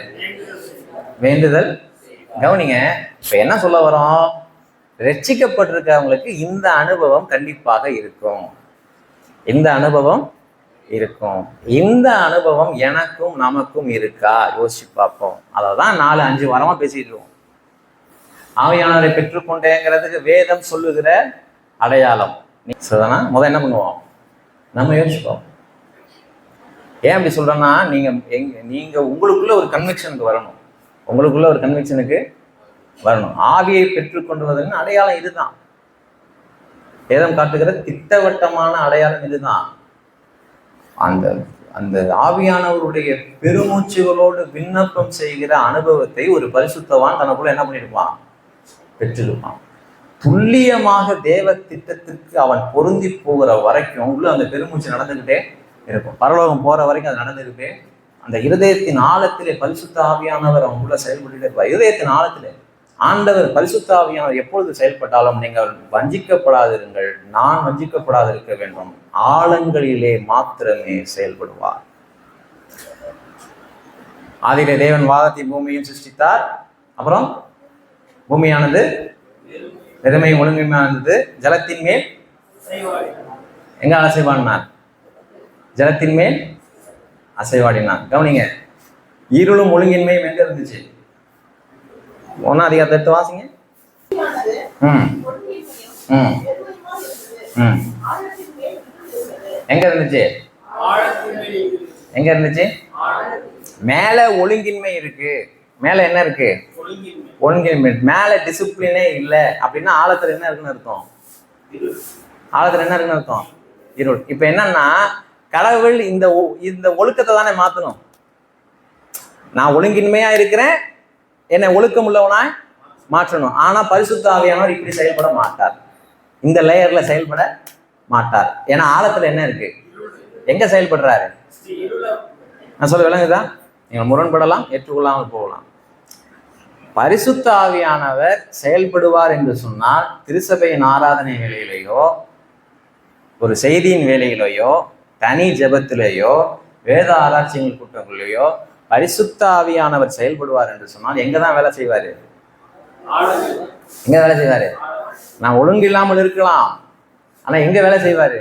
வேண்டுதல். கவனிங்க, இப்ப என்ன சொல்ல வரோம்? ரட்சிக்கப்பட்டிருக்கவங்களுக்கு இந்த அனுபவம் கண்டிப்பாக இருக்கும். இந்த அனுபவம் இருக்கும். இந்த அனுபவம் எனக்கும் நமக்கும் இருக்கா? யோசிச்சு பார்ப்போம். அதான் 4-5 வாரமா பேசிட்டு இருக்கோம். ஆவியானவரை பெற்றுக்கொண்டேங்கிறதுக்கு வேதம் சொல்லுகிற அடையாளம். முதல் என்ன பண்ணுவோம்? நம்ம யோசிப்போம். ஏன் அப்படி சொல்றேன்னா, நீங்க உங்களுக்குள்ள ஒரு கன்விக்ஷனுக்கு வரணும். உங்களுக்குள்ள ஒரு கன்விக்ஷனுக்கு வரணும். ஆவியை பெற்றுக்கொண்டுவதற்கு அடையாளம் இதுதான். வேதம் காட்டுகிற திட்டவட்டமான அடையாளம் இதுதான். அந்த அந்த ஆவியானவருடைய பெருமூச்சுகளோடு விண்ணப்பம் செய்கிற அனுபவத்தை ஒரு பரிசுத்தவான் தனக்குள்ள என்ன பண்ணிருப்பான்? பெற்றிருப்பான். துல்லியமாக தேவ திட்டத்திற்கு அவன் பொருந்தி போகிற வரைக்கும் உள்ள அந்த பெருமூச்சு நடந்துகிட்டே இருக்கும். பரலோகம் போற வரைக்கும் அது நடந்துகிட்டே, அந்த இருதயத்தின் ஆழத்திலே பரிசுத்த ஆவியானவர் அவன் உள்ள செயல்பட்டு இருப்பார். இருதயத்தின் ஆழத்திலே ஆண்டவர் பரிசுத்த ஆவியானவர் எப்பொழுது செயல்பட்டாலும் நீங்கள் வஞ்சிக்கப்படாதிருங்கள், நான் வஞ்சிக்கப்படாதிருக்க வேண்டும், ஆழங்களிலே மாத்திரமே செயல்படுவார். ஆதியிலே தேவன் வானத்தையும் பூமியையும் சிருஷ்டித்தார். அப்புறம் பூமியானது வெறுமையும் ஒழுங்குமையானது. ஜலத்தின் மேல் எங்க அசைவாடினார்? ஜலத்தின் மேல் அசைவாடினார். கவனிங்க, இருளும் ஒழுங்கின்மையும் எங்க இருந்துச்சு? 1ஆம் அதிகாரத்தை வாசிங்க. எங்க இருந்துச்சு? எங்க இருந்துச்சு? மேல ஒழுங்கின்மை இருக்கு. மேல என்ன இருக்கு? ஒழுங்கின்மை. மேல டிசிப்ளினே இல்லை அப்படின்னா ஆழத்துல என்ன இருக்குன்னு அர்த்தம்? ஆழத்துல என்ன இருக்குன்னு அர்த்தம்? இருள். இப்ப என்னன்னா, கடவுள் இந்த ஒழுக்கத்தை தானே மாத்தணும். நான் ஒழுங்கின்மையா இருக்கிறேன், என்னை ஒழுக்கம் உள்ளவனாய் மாற்றணும். ஆனா பரிசுத்த ஆவியானவர் இப்படி செயல்பட மாட்டார். இந்த லேயர்ல செயல்பட மாட்டார். ஏன்னா ஆழத்துல என்ன இருக்கு? எங்க செயல்படுறாரு? நான் சொல்ல விளங்குதா? நீங்கள் முரண்படலாம், ஏற்றுக்கொள்ளாமல் போகலாம். பரிசுத்த ஆவியானவர் செயல்படுவார் என்று சொன்னால் திருசபையின் ஆராதனை வேலையிலேயோ, ஒரு செய்தியின் வேலையிலேயோ, தனி ஜெபத்திலேயோ, வேத ஆராய்ச்சிகள் கூட்டங்களிலேயோ பரிசுத்த ஆவியானவர் செயல்படுவார் என்று சொன்னால் எங்கதான் வேலை செய்வாரு? எங்க வேலை செய்வாரு? நான் ஒழுங்கு இல்லாமல் இருக்கலாம், ஆனா எங்க வேலை செய்வாரு?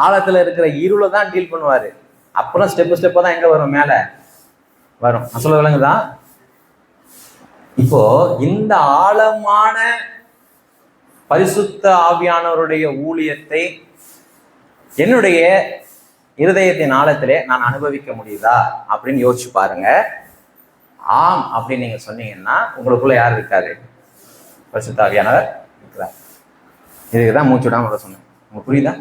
ஆழத்துல இருக்கிற இருளை தான் டீல் பண்ணுவாரு. அப்புறம் ஸ்டெப்பா தான் எங்க வரும்? மேல வரும். நான் சொல்ல விளங்குதா? இப்போ இந்த ஆழமான பரிசுத்த ஆவியானவருடைய ஊழியத்தை என்னுடைய இருதயத்தின் ஆழத்திலே நான் அனுபவிக்க முடியுதா அப்படின்னு யோசிச்சு பாருங்க. ஆம் அப்படின்னு நீங்க சொன்னீங்கன்னா உங்களுக்குள்ள யார் இருக்காரு? பரிசுத்த ஆவியானவர் இருக்கிறார். இதுக்குதான் மூச்சு விடாம சொன்னேன். உங்களுக்கு புரியுதா?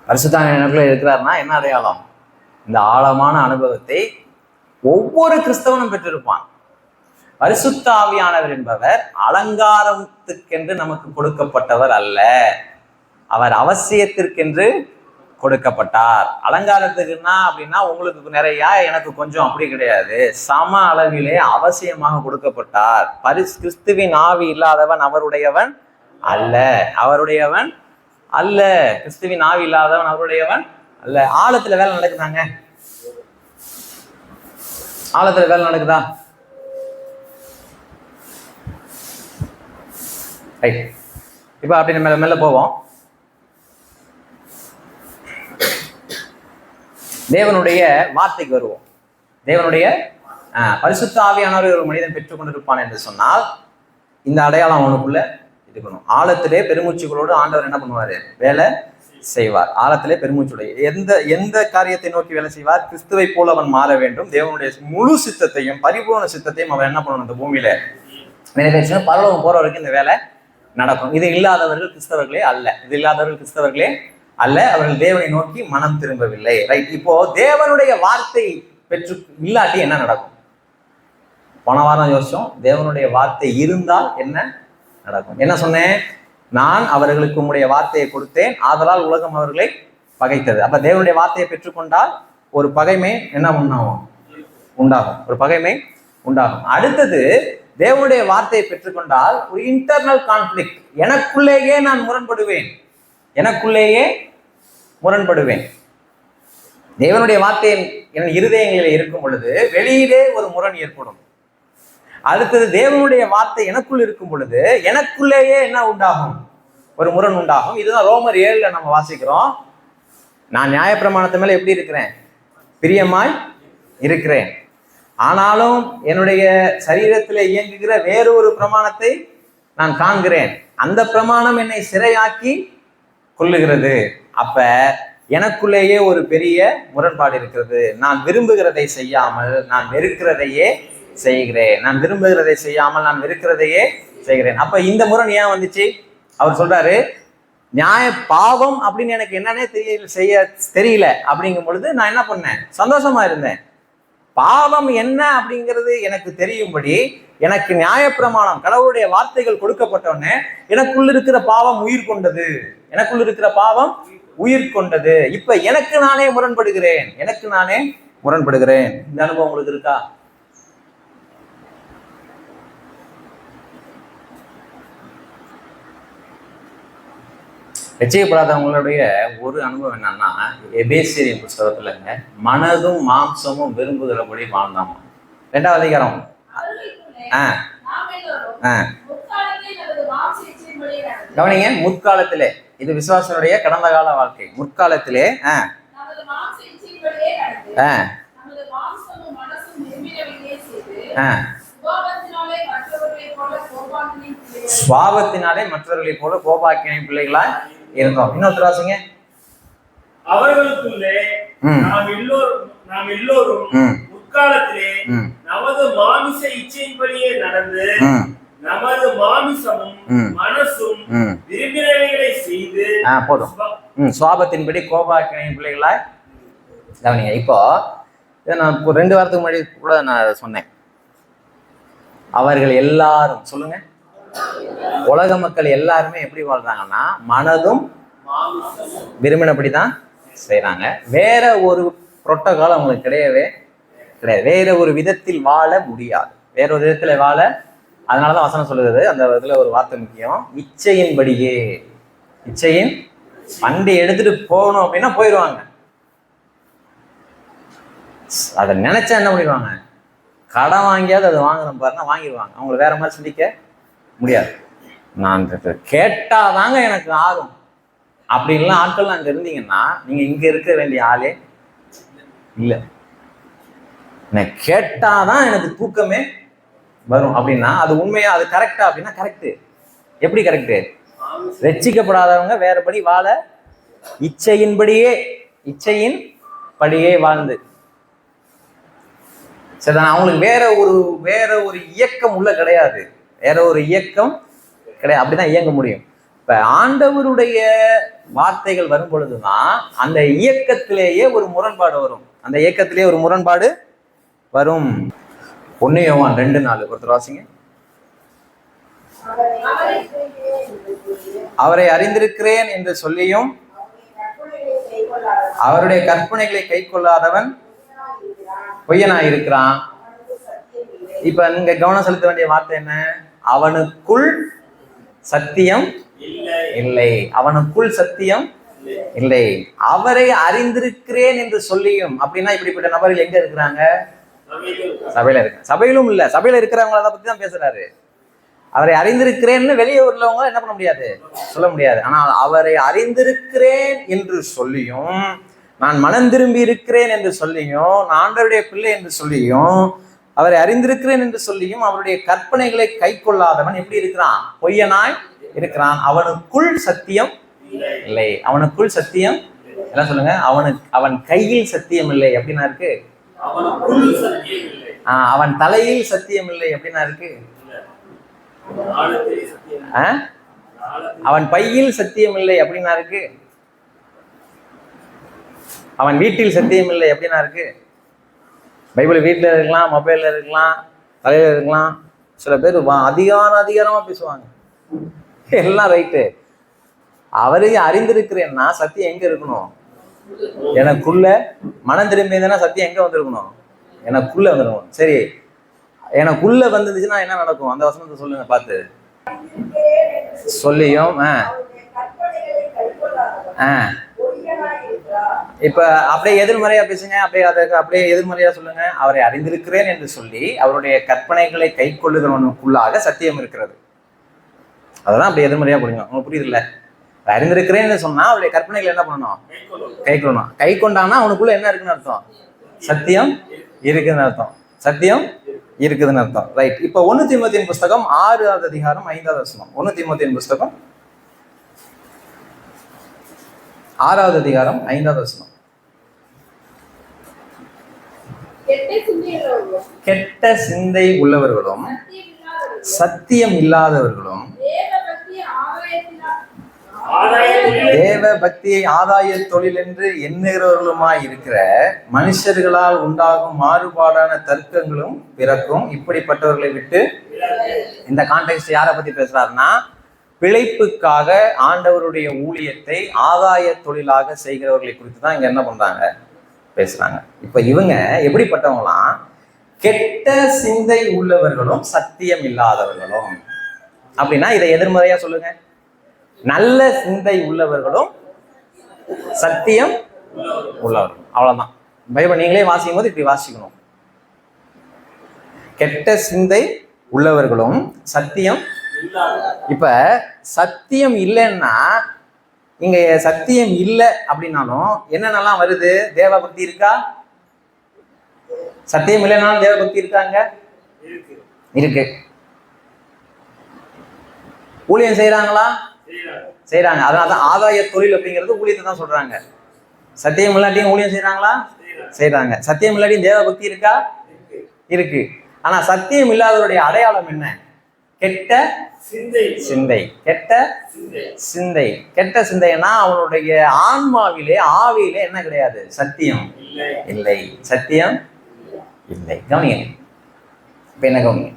பரிசுத்த ஆவியானவருக்குள்ள இருக்கிறாருன்னா என்ன அடையாளம்? இந்த ஆழமான அனுபவத்தை ஒவ்வொரு கிறிஸ்தவனும் பெற்றிருப்பான். பரிசுத்த ஆவியானவர் என்பவர் அலங்காரத்துக்கென்று நமக்கு கொடுக்கப்பட்டவர் அல்ல, அவர் அவசியத்திற்கென்று கொடுக்கப்பட்டார். அலங்காரத்துக்குன்னா அப்படின்னா உங்களுக்கு நிறைய எனக்கு கொஞ்சம் அப்படி கிடையாது. சம அளவிலே அவசியமாக கொடுக்கப்பட்டார். கிறிஸ்துவின் ஆவி இல்லாதவன் அவருடையவன் அல்ல, அவருடையவன் அல்ல. கிறிஸ்துவின் ஆவி இல்லாதவன் அவருடையவன் அல்ல. ஆழத்துல வேலை நடக்குதாங்க? ஆழத்துல வேலை நடக்குதா? இப்ப அப்படி நம்ம மேல போவோம். தேவனுடைய வார்த்தைக்கு வருவோம். தேவனுடைய பரிசுத்த ஆவியானவர் ஒரு மனிதன் பெற்றுக் கொண்டிருப்பான் என்று சொன்னால் இந்த அடையாளம் அவனுக்குள்ள இருக்கணும். ஆழத்திலே பெருமூச்சுகளோடு ஆண்டவர் என்ன பண்ணுவாரு? வேலை செய்வார். ஆழத்திலே பெருமூச்சுடைய எந்த காரியத்தை நோக்கி வேலை செய்வார்? கிறிஸ்துவை போல அவன் மாற வேண்டும். தேவனுடைய முழு சித்தத்தையும் பரிபூர்ண சித்தத்தையும் அவன் என்ன பண்ணணும்? இந்த பூமியில நிறைவேற்ற பரலோகம் போற வரைக்கும் இந்த வேலை நடக்கும். இது இல்லாதவர்கள் கிறிஸ்தவர்களே அல்ல. இது இல்லாதவர்கள் கிறிஸ்தவர்களே அல்ல. அவர்கள் தேவனை நோக்கி மனம் திரும்பவில்லை. ரைட். இப்போ தேவனுடைய வார்த்தை பெற்று இல்லாட்டி என்ன நடக்கும்? போன வாரம் யோசிச்சோம். தேவனுடைய வார்த்தை இருந்தால் என்ன நடக்கும்? என்ன சொன்னேன்? நான் அவர்களுக்கு உம்முடைய வார்த்தையை கொடுத்தேன், ஆதலால் உலகம் அவர்களை பகைத்தது. அப்ப தேவனுடைய வார்த்தையை பெற்றுக்கொண்டால் ஒரு பகைமை என்ன உண்டாகும்? ஒரு பகைமை உண்டாகும். அடுத்தது தேவனுடைய வார்த்தையை பெற்றுக்கொண்டால் ஒரு இன்டர்னல் கான்ஃபிளிக்ட், எனக்குள்ளேயே நான் முரண்படுவேன், எனக்குள்ளேயே முரண்படுவேன். தேவனுடைய வார்த்தை என் இருதயங்களில் இருக்கும் பொழுது வெளியிலே ஒரு முரண் ஏற்படும். அடுத்தது தேவனுடைய வார்த்தை எனக்குள் இருக்கும் பொழுது எனக்குள்ளேயே என்ன உண்டாகும்? ஒரு முரண் உண்டாகும். இதுதான் ரோமர் 7 நம்ம வாசிக்கிறோம். நான் நியாயப்பிரமாணத்து மேல எப்படி இருக்கிறேன்? பிரியமாய் இருக்கிறேன். ஆனாலும் என்னுடைய சரீரத்தில் இயங்குகிற வேறொரு பிரமாணத்தை நான் காண்கிறேன். அந்த பிரமாணம் என்னை சிறையாக்கி கொள்ளுகிறது. அப்ப எனக்குள்ளேயே ஒரு பெரிய முரண்பாடு இருக்கிறது. நான் விரும்புகிறதை செய்யாமல் நான் வெறுக்கிறதையே செய்கிறேன். நான் விரும்புகிறதை செய்யாமல் நான் வெறுக்கிறதையே செய்கிறேன். அப்ப இந்த முரண் ஏன் வந்துச்சு? அவர் சொல்றாரு, பாவம் அப்படின்னு எனக்கு என்னன்னே தெரியல அப்படிங்கும் பொழுது நான் என்ன பண்ணேன்? சந்தோஷமா இருந்தேன். பாவம் என்ன அப்படிங்கிறது எனக்கு தெரியும்படி எனக்கு நியாயப்பிரமாணம், கடவுளுடைய வார்த்தைகள் கொடுக்கப்பட்டோன்னே எனக்குள்ள இருக்கிற பாவம் உயிர் கொண்டது. எனக்குள்ள இருக்கிற பாவம் உயிர் கொண்டது. இப்ப எனக்கு நானே முரண்படுகிறேன், எனக்கு நானே முரண்படுகிறேன். இந்த அனுபவம் உங்களுக்கு இருக்கா? ரட்சிக்கப்படாதவங்களுடைய ஒரு அனுபவம் என்னன்னா, எபேசியரின் புஸ்தகத்துல மனதும் மாம்சமும் விரும்புகிறபடி வாழ்ந்தாமா. 2வது அதிகாரம். கவனிங்க, முற்காலத்திலே, இது விசுவாசனுடைய கடந்த கால வாழ்க்கை. முற்காலத்திலே சுவாபத்தினாலே மற்றவர்களை போல கோபாக்கினை பிள்ளைகளாய் இருந்தோம். இன்னொரு வாசிங்க. அவர்களுக்குள்ளே நாம் எல்லோரும் முற்காலத்திலே நமது மாமிச இச்சையின்படியே நடந்து நமது மாமிசமும் மனசும் விரும்பினவைகளை செய்து போதும். சுவாபத்தின்படி கோபாக்கினை பிள்ளைகளாய் கவனிங்க. இப்போ நான் 2 வாரத்துக்கு முன்னாடி கூட நான் சொன்னேன். அவர்கள் எல்லாரும் சொல்லுங்க, உலக மக்கள் எல்லாருமே எப்படி வாழ்றாங்கன்னா மனதும் விரும்பினபடிதான் செய்யறாங்க. வேற ஒரு புரோட்டோகால் அவங்களுக்கு கிடையவே கிடையாது. வேற ஒரு விதத்தில் வாழ முடியாது, வேற ஒரு விதத்துல வாழ. அதனாலதான் வசனம் சொல்லுகிறது, அந்த இதுல ஒரு வார்த்தை முக்கியம், இச்சையின்படியே. இச்சையின் வண்டி எடுத்துட்டு போகணும் அப்படின்னா போயிடுவாங்க. அதை நினைச்சா என்ன பண்ணிடுவாங்க? கடன் வாங்கியாவது அதை வாங்கணும் பாருன்னா வாங்கிடுவாங்க. அவங்களுக்கு வேற மாதிரி சிந்திக்க முடியாது. நான் கேட்டாதாங்க எனக்கு ஆகும் அப்படின்லாம் ஆட்கள் அங்க இருந்தீங்கன்னா நீங்க இங்க இருக்க வேண்டிய ஆளே இல்லை. நான் கேட்டாதான் எனக்கு தூக்கமே வரும் அப்படின்னா அது உண்மையா, அது கரெக்டா அப்படின்னா கரெக்டு. எப்படி கரெக்டு? ரட்சிக்கப்படாதவங்க வேறபடி வாழ, இச்சையின்படியே, இச்சையின் படியே வாழ்ந்து சரிதான். அவங்களுக்கு வேற ஒரு இயக்கம் உள்ள கிடையாது, வேற ஒரு இயக்கம் கிடையாது. அப்படிதான் இயங்க முடியும். இப்ப ஆண்டவருடைய வார்த்தைகள் வரும் பொழுதுதான் அந்த இயக்கத்திலேயே ஒரு முரண்பாடு வரும். அந்த இயக்கத்திலேயே ஒரு முரண்பாடு வரும். 1 யோவான் 2:4 ஒருத்தர் வாசிங்க. அவரை அறிந்திருக்கிறேன் என்று சொல்லியும் அவருடைய கற்பனைகளை கை கொள்ளாதவன் பொய்யனாய் இருக்கிறான். இப்ப நீங்க கவனம் செலுத்த வேண்டிய வார்த்தை என்ன? அவனுக்குள் சத்தியம் இல்லை. அவனுக்குள் சத்தியம் இல்லை. அவரை அறிந்திருக்கிறேன் என்று சொல்லியும் அப்படின்னா இப்படிப்பட்ட நபர்கள் எங்க இருக்கிறாங்க? சபையில இருக்க. சபையிலும் இல்ல, சபையில இருக்கிறவங்கள அதை பத்தி தான் பேசுறாரு. அவரை அறிந்திருக்கிறேன்னு வெளியே உள்ளவங்க என்ன பண்ண முடியாது, சொல்ல முடியாது. ஆனால் அவரை அறிந்திருக்கிறேன் என்று சொல்லியும், நான் மனம் திரும்பி இருக்கிறேன் என்று சொல்லியும், நான் ஆண்டவருடைய பிள்ளை என்று சொல்லியும், அவரை அறிந்திருக்கிறேன் என்று சொல்லியும் அவருடைய கற்பனைகளை கை கொள்ளாதவன் எப்படி இருக்கிறான்? பொய்யனாய் இருக்கிறான். அவனுக்குள் சத்தியம் இல்லை. அவனுக்குள் சத்தியம் எல்லாம் சொல்லுங்க. அவன் கையில் சத்தியம் இல்லை அப்படின்னா இருக்கு. அவன் தலையில் சத்தியம் இல்லை அப்படின்னா இருக்கு. அவன் பையில் சத்தியம் இல்லை அப்படின்னா இருக்கு. அவன் வீட்டில் சத்தியம் இல்லை அப்படின்னா இருக்கு. பைபிள் வீட்டில் இருக்கலாம், மொபைல்ல இருக்கலாம், தலையில இருக்கலாம். சில பேர் அதிகாரமா பேசுவாங்க. எல்லாம் ரைட்டு. அவரையும் அறிந்திருக்கிறேன்னா சத்தியம் எங்க இருக்கணும்? எனக்குள்ள. மனம் திரும்பியதுன்னா சத்தியம் எங்க வந்திருக்கணும்? எனக்குள்ள வந்துருக்கணும். சரி, எனக்குள்ள வந்துச்சுன்னா என்ன நடக்கும்? அந்த வசனத்தை சொல்லுங்க பார்த்து. சொல்லியும் இப்ப அப்படியே எதிர்மறையா பேசுங்க, அப்படியே அதற்கு அப்படியே எதிர்மறையா சொல்லுங்க. அவரை அறிந்திருக்கிறேன் என்று சொல்லி அவருடைய கற்பனைகளை கை கொள்ளுகிறவனுக்குள்ளாக சத்தியம் இருக்கிறது. அதெல்லாம் அப்படி எதிர்மறையா புரியும். உங்களுக்கு புரியுது இல்ல? அறிந்திருக்கிறேன்னு சொன்னா அவருடைய கற்பனைகள் என்ன பண்ணணும்? கை கொள்ளணும். கை கொண்டானா அவனுக்குள்ள என்ன இருக்குன்னு அர்த்தம்? சத்தியம் இருக்குதுன்னு அர்த்தம். சத்தியம் இருக்குதுன்னு அர்த்தம். ரைட். இப்ப 1 தீமோத்தேயுவின் புஸ்தகம் 6வது அதிகாரம் 5வது வசனம். 1 தீமோத்தேயுவின் புஸ்தகம் 6வது அதிகாரம் 5வது வசனம். கெட்ட சிந்தை உள்ளவர்களும் சத்தியம் இல்லாதவர்களும் தேவ பக்தியை ஆதாய தொழில் என்று எண்ணுகிறவர்களுமாய் இருக்கிற மனுஷர்களால் உண்டாகும் மாறுபாடான தர்க்கங்களும் பிறக்கும். இப்படிப்பட்டவர்களை விட்டு, இந்த கான்டெக்ஸ்ட் யாரை பத்தி பேசுறாருன்னா, பிழைப்புக்காக ஆண்டவருடைய ஊழியத்தை ஆதாய தொழிலாக செய்கிறவர்களை குறித்து தான் இங்க என்ன பண்றாங்க, பேசுறாங்க. இப்ப இவங்க எப்படிப்பட்டவங்களாம்? கெட்ட சிந்தை உள்ளவர்களும் சத்தியம் இல்லாதவர்களும். அப்படின்னா இதை எதிர்மறையா சொல்லுங்க. நல்ல சிந்தை உள்ளவர்களும் சத்தியம் உள்ளவர்களும். அவ்வளவுதான். பைபிள் நீங்களே வாசிக்கும் போது இப்படி வாசிக்கணும். கெட்ட சிந்தை உள்ளவர்களும் சத்தியம். இப்ப சத்தியம் இல்லைன்னா, இங்க சத்தியம் இல்லை அப்படின்னாலும் என்னென்னலாம் வருது? தேவபக்தி இருக்கா? சத்தியம் இல்லைனாலும் தேவபக்தி இருக்காங்க, இருக்கு. ஊழியம் செய்யறாங்களா? செய்யறாங்க. அதனாலதான் ஆதாய தொழில் அப்படிங்கிறது ஊழியத்தை தான் சொல்றாங்க. சத்தியம் இல்லாட்டியும் ஊழியம் செய்யறாங்களா? செய்யறாங்க. சத்தியம் இல்லாட்டியும் தேவபக்தி இருக்கா? இருக்கு. ஆனா சத்தியம் இல்லாதவருடைய அடையாளம் என்ன? கெட்ட சிந்தை. கெட்ட சிந்தை. கெட்ட சிந்தைன்னா அவனுடைய ஆன்மாவிலே ஆவியிலே என்ன கிடையாது? சத்தியம் இல்லை. சத்தியம் இல்லை. கவனிங்க. இப்ப என்ன கவனிங்க,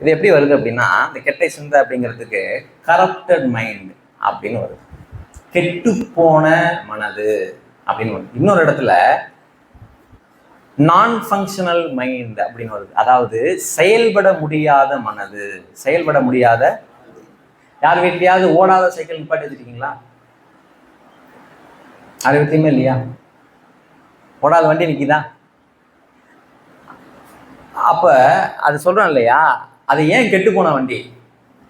இது எப்படி வருது அப்படின்னா, இந்த கெட்ட சிந்தை அப்படிங்கிறதுக்கு கரப்டட் மைண்ட் அப்படின்னு வருது. கெட்டு போன மனது அப்படின்னு வருது. இன்னொரு இடத்துல நான் ஃபங்க்ஷனல் மைண்ட் அப்படின்னு வருது. அதாவது செயல்பட முடியாத மனது. செயல்பட முடியாத. யார் வீட்லயாவது ஓடாத சைக்கிள் நிப்பாட்டி வச்சுருக்கீங்களா? யார் வீட்லையுமே இல்லையா? ஓடாத வண்டி நிற்கிதா? அப்ப அது சொல்றோம் இல்லையா, அது ஏன் கெட்டு போன வண்டி?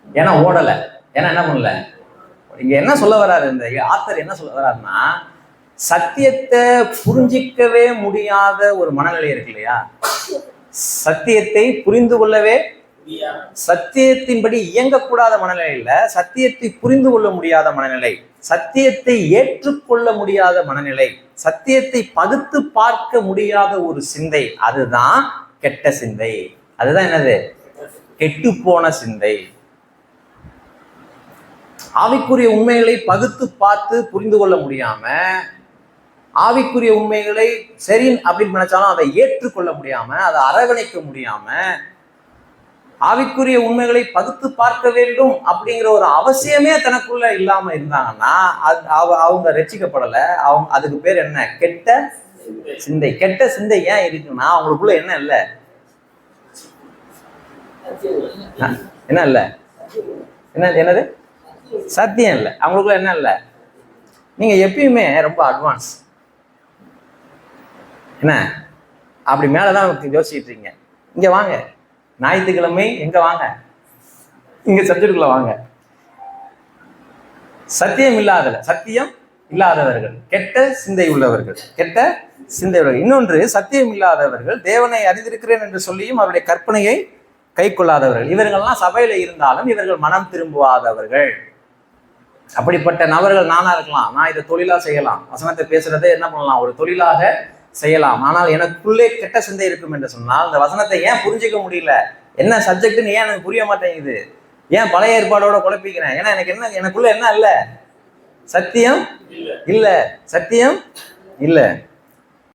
ஏன்னா ஓடலை. ஏன்னா என்ன பண்ணல? இங்க என்ன சொல்ல வர்றாரு இந்த ஆத்தர்? என்ன சொல்ல வர்றாருன்னா, சத்தியத்தை புரிஞ்சிக்கவே முடியாத ஒரு மனநிலை இருக்கு இல்லையா? சத்தியத்தை புரிந்து கொள்ளவே, சத்தியத்தின்படி இயங்கக்கூடாத மனநிலை இல்ல, சத்தியத்தை புரிந்து கொள்ள முடியாத மனநிலை, சத்தியத்தை ஏற்றுக்கொள்ள முடியாத மனநிலை, சத்தியத்தை பகுத்து பார்க்க முடியாத ஒரு சிந்தை, அதுதான் கெட்ட சிந்தை. அதுதான் என்னது? கெட்டு போன சிந்தை. ஆவிக்குரிய உண்மைகளை பகுத்து பார்த்து புரிந்து கொள்ள முடியாம, ஆவிக்குரிய உண்மைகளை சரி அப்படின்னு நினைச்சாலும் அதை ஏற்றுக்கொள்ள முடியாம, அதை அரவணைக்க முடியாம, ஆவிக்குரிய உண்மைகளை பகுத்து பார்க்க வேண்டும் அப்படிங்கிற ஒரு அவசியமே தனக்குள்ள இல்லாம இருந்தாங்கன்னா அவங்க ரட்சிக்கப்படல. அவங்க அதுக்கு பேர் என்ன? கெட்ட சிந்தை. கெட்ட சிந்தை ஏன் இருக்குன்னா அவங்களுக்குள்ள என்ன இல்லை? என்ன இல்லை? என்னது? சத்தியம் இல்லை. அவங்களுக்குள்ள என்ன இல்லை? நீங்க எப்பயுமே ரொம்ப அட்வான்ஸ் என்ன அப்படி மேலதான் யோசிச்சுட்டு இருக்கீங்க. இங்க வாங்க, ஞாயிற்றுக்கிழமை எங்க வாங்க, இங்க சப்ஜெக்டுக்குள்ள வாங்க. சத்தியம் இல்லாதவர்கள் கெட்ட சிந்தை உள்ளவர்கள். கெட்ட சிந்தை உள்ளவர்கள். இன்னொன்று, சத்தியம் இல்லாதவர்கள் தேவனை அறிந்திருக்கிறேன் என்று சொல்லியும் அவருடைய கற்பனையை கை கொள்ளாதவர்கள். இவர்கள்லாம் சபையில இருந்தாலும் இவர்கள் மனம் திரும்புவாதவர்கள். அப்படிப்பட்ட நபர்கள் நானா இருக்கலாம். நான் இதை தொழிலா செய்யலாம். வசனத்தை பேசுறதை என்ன பண்ணலாம்? ஒரு தொழிலாக செய்யலாம். ஆனால் எனக்குள்ளே கெட்ட சிந்தை இருக்கும் என்று சொன்னால் இந்த வசனத்தை ஏன் புரிஞ்சிக்க முடியல? என்ன சப்ஜெக்ட்னு ஏன் எனக்கு புரிய மாட்டேங்குது? ஏன் பழைய ஏற்பாடோட குழப்பிக்கிறேன்? ஏன்னா எனக்குள்ள என்ன இல்லை? சத்தியம் இல்ல. சத்தியம் இல்ல.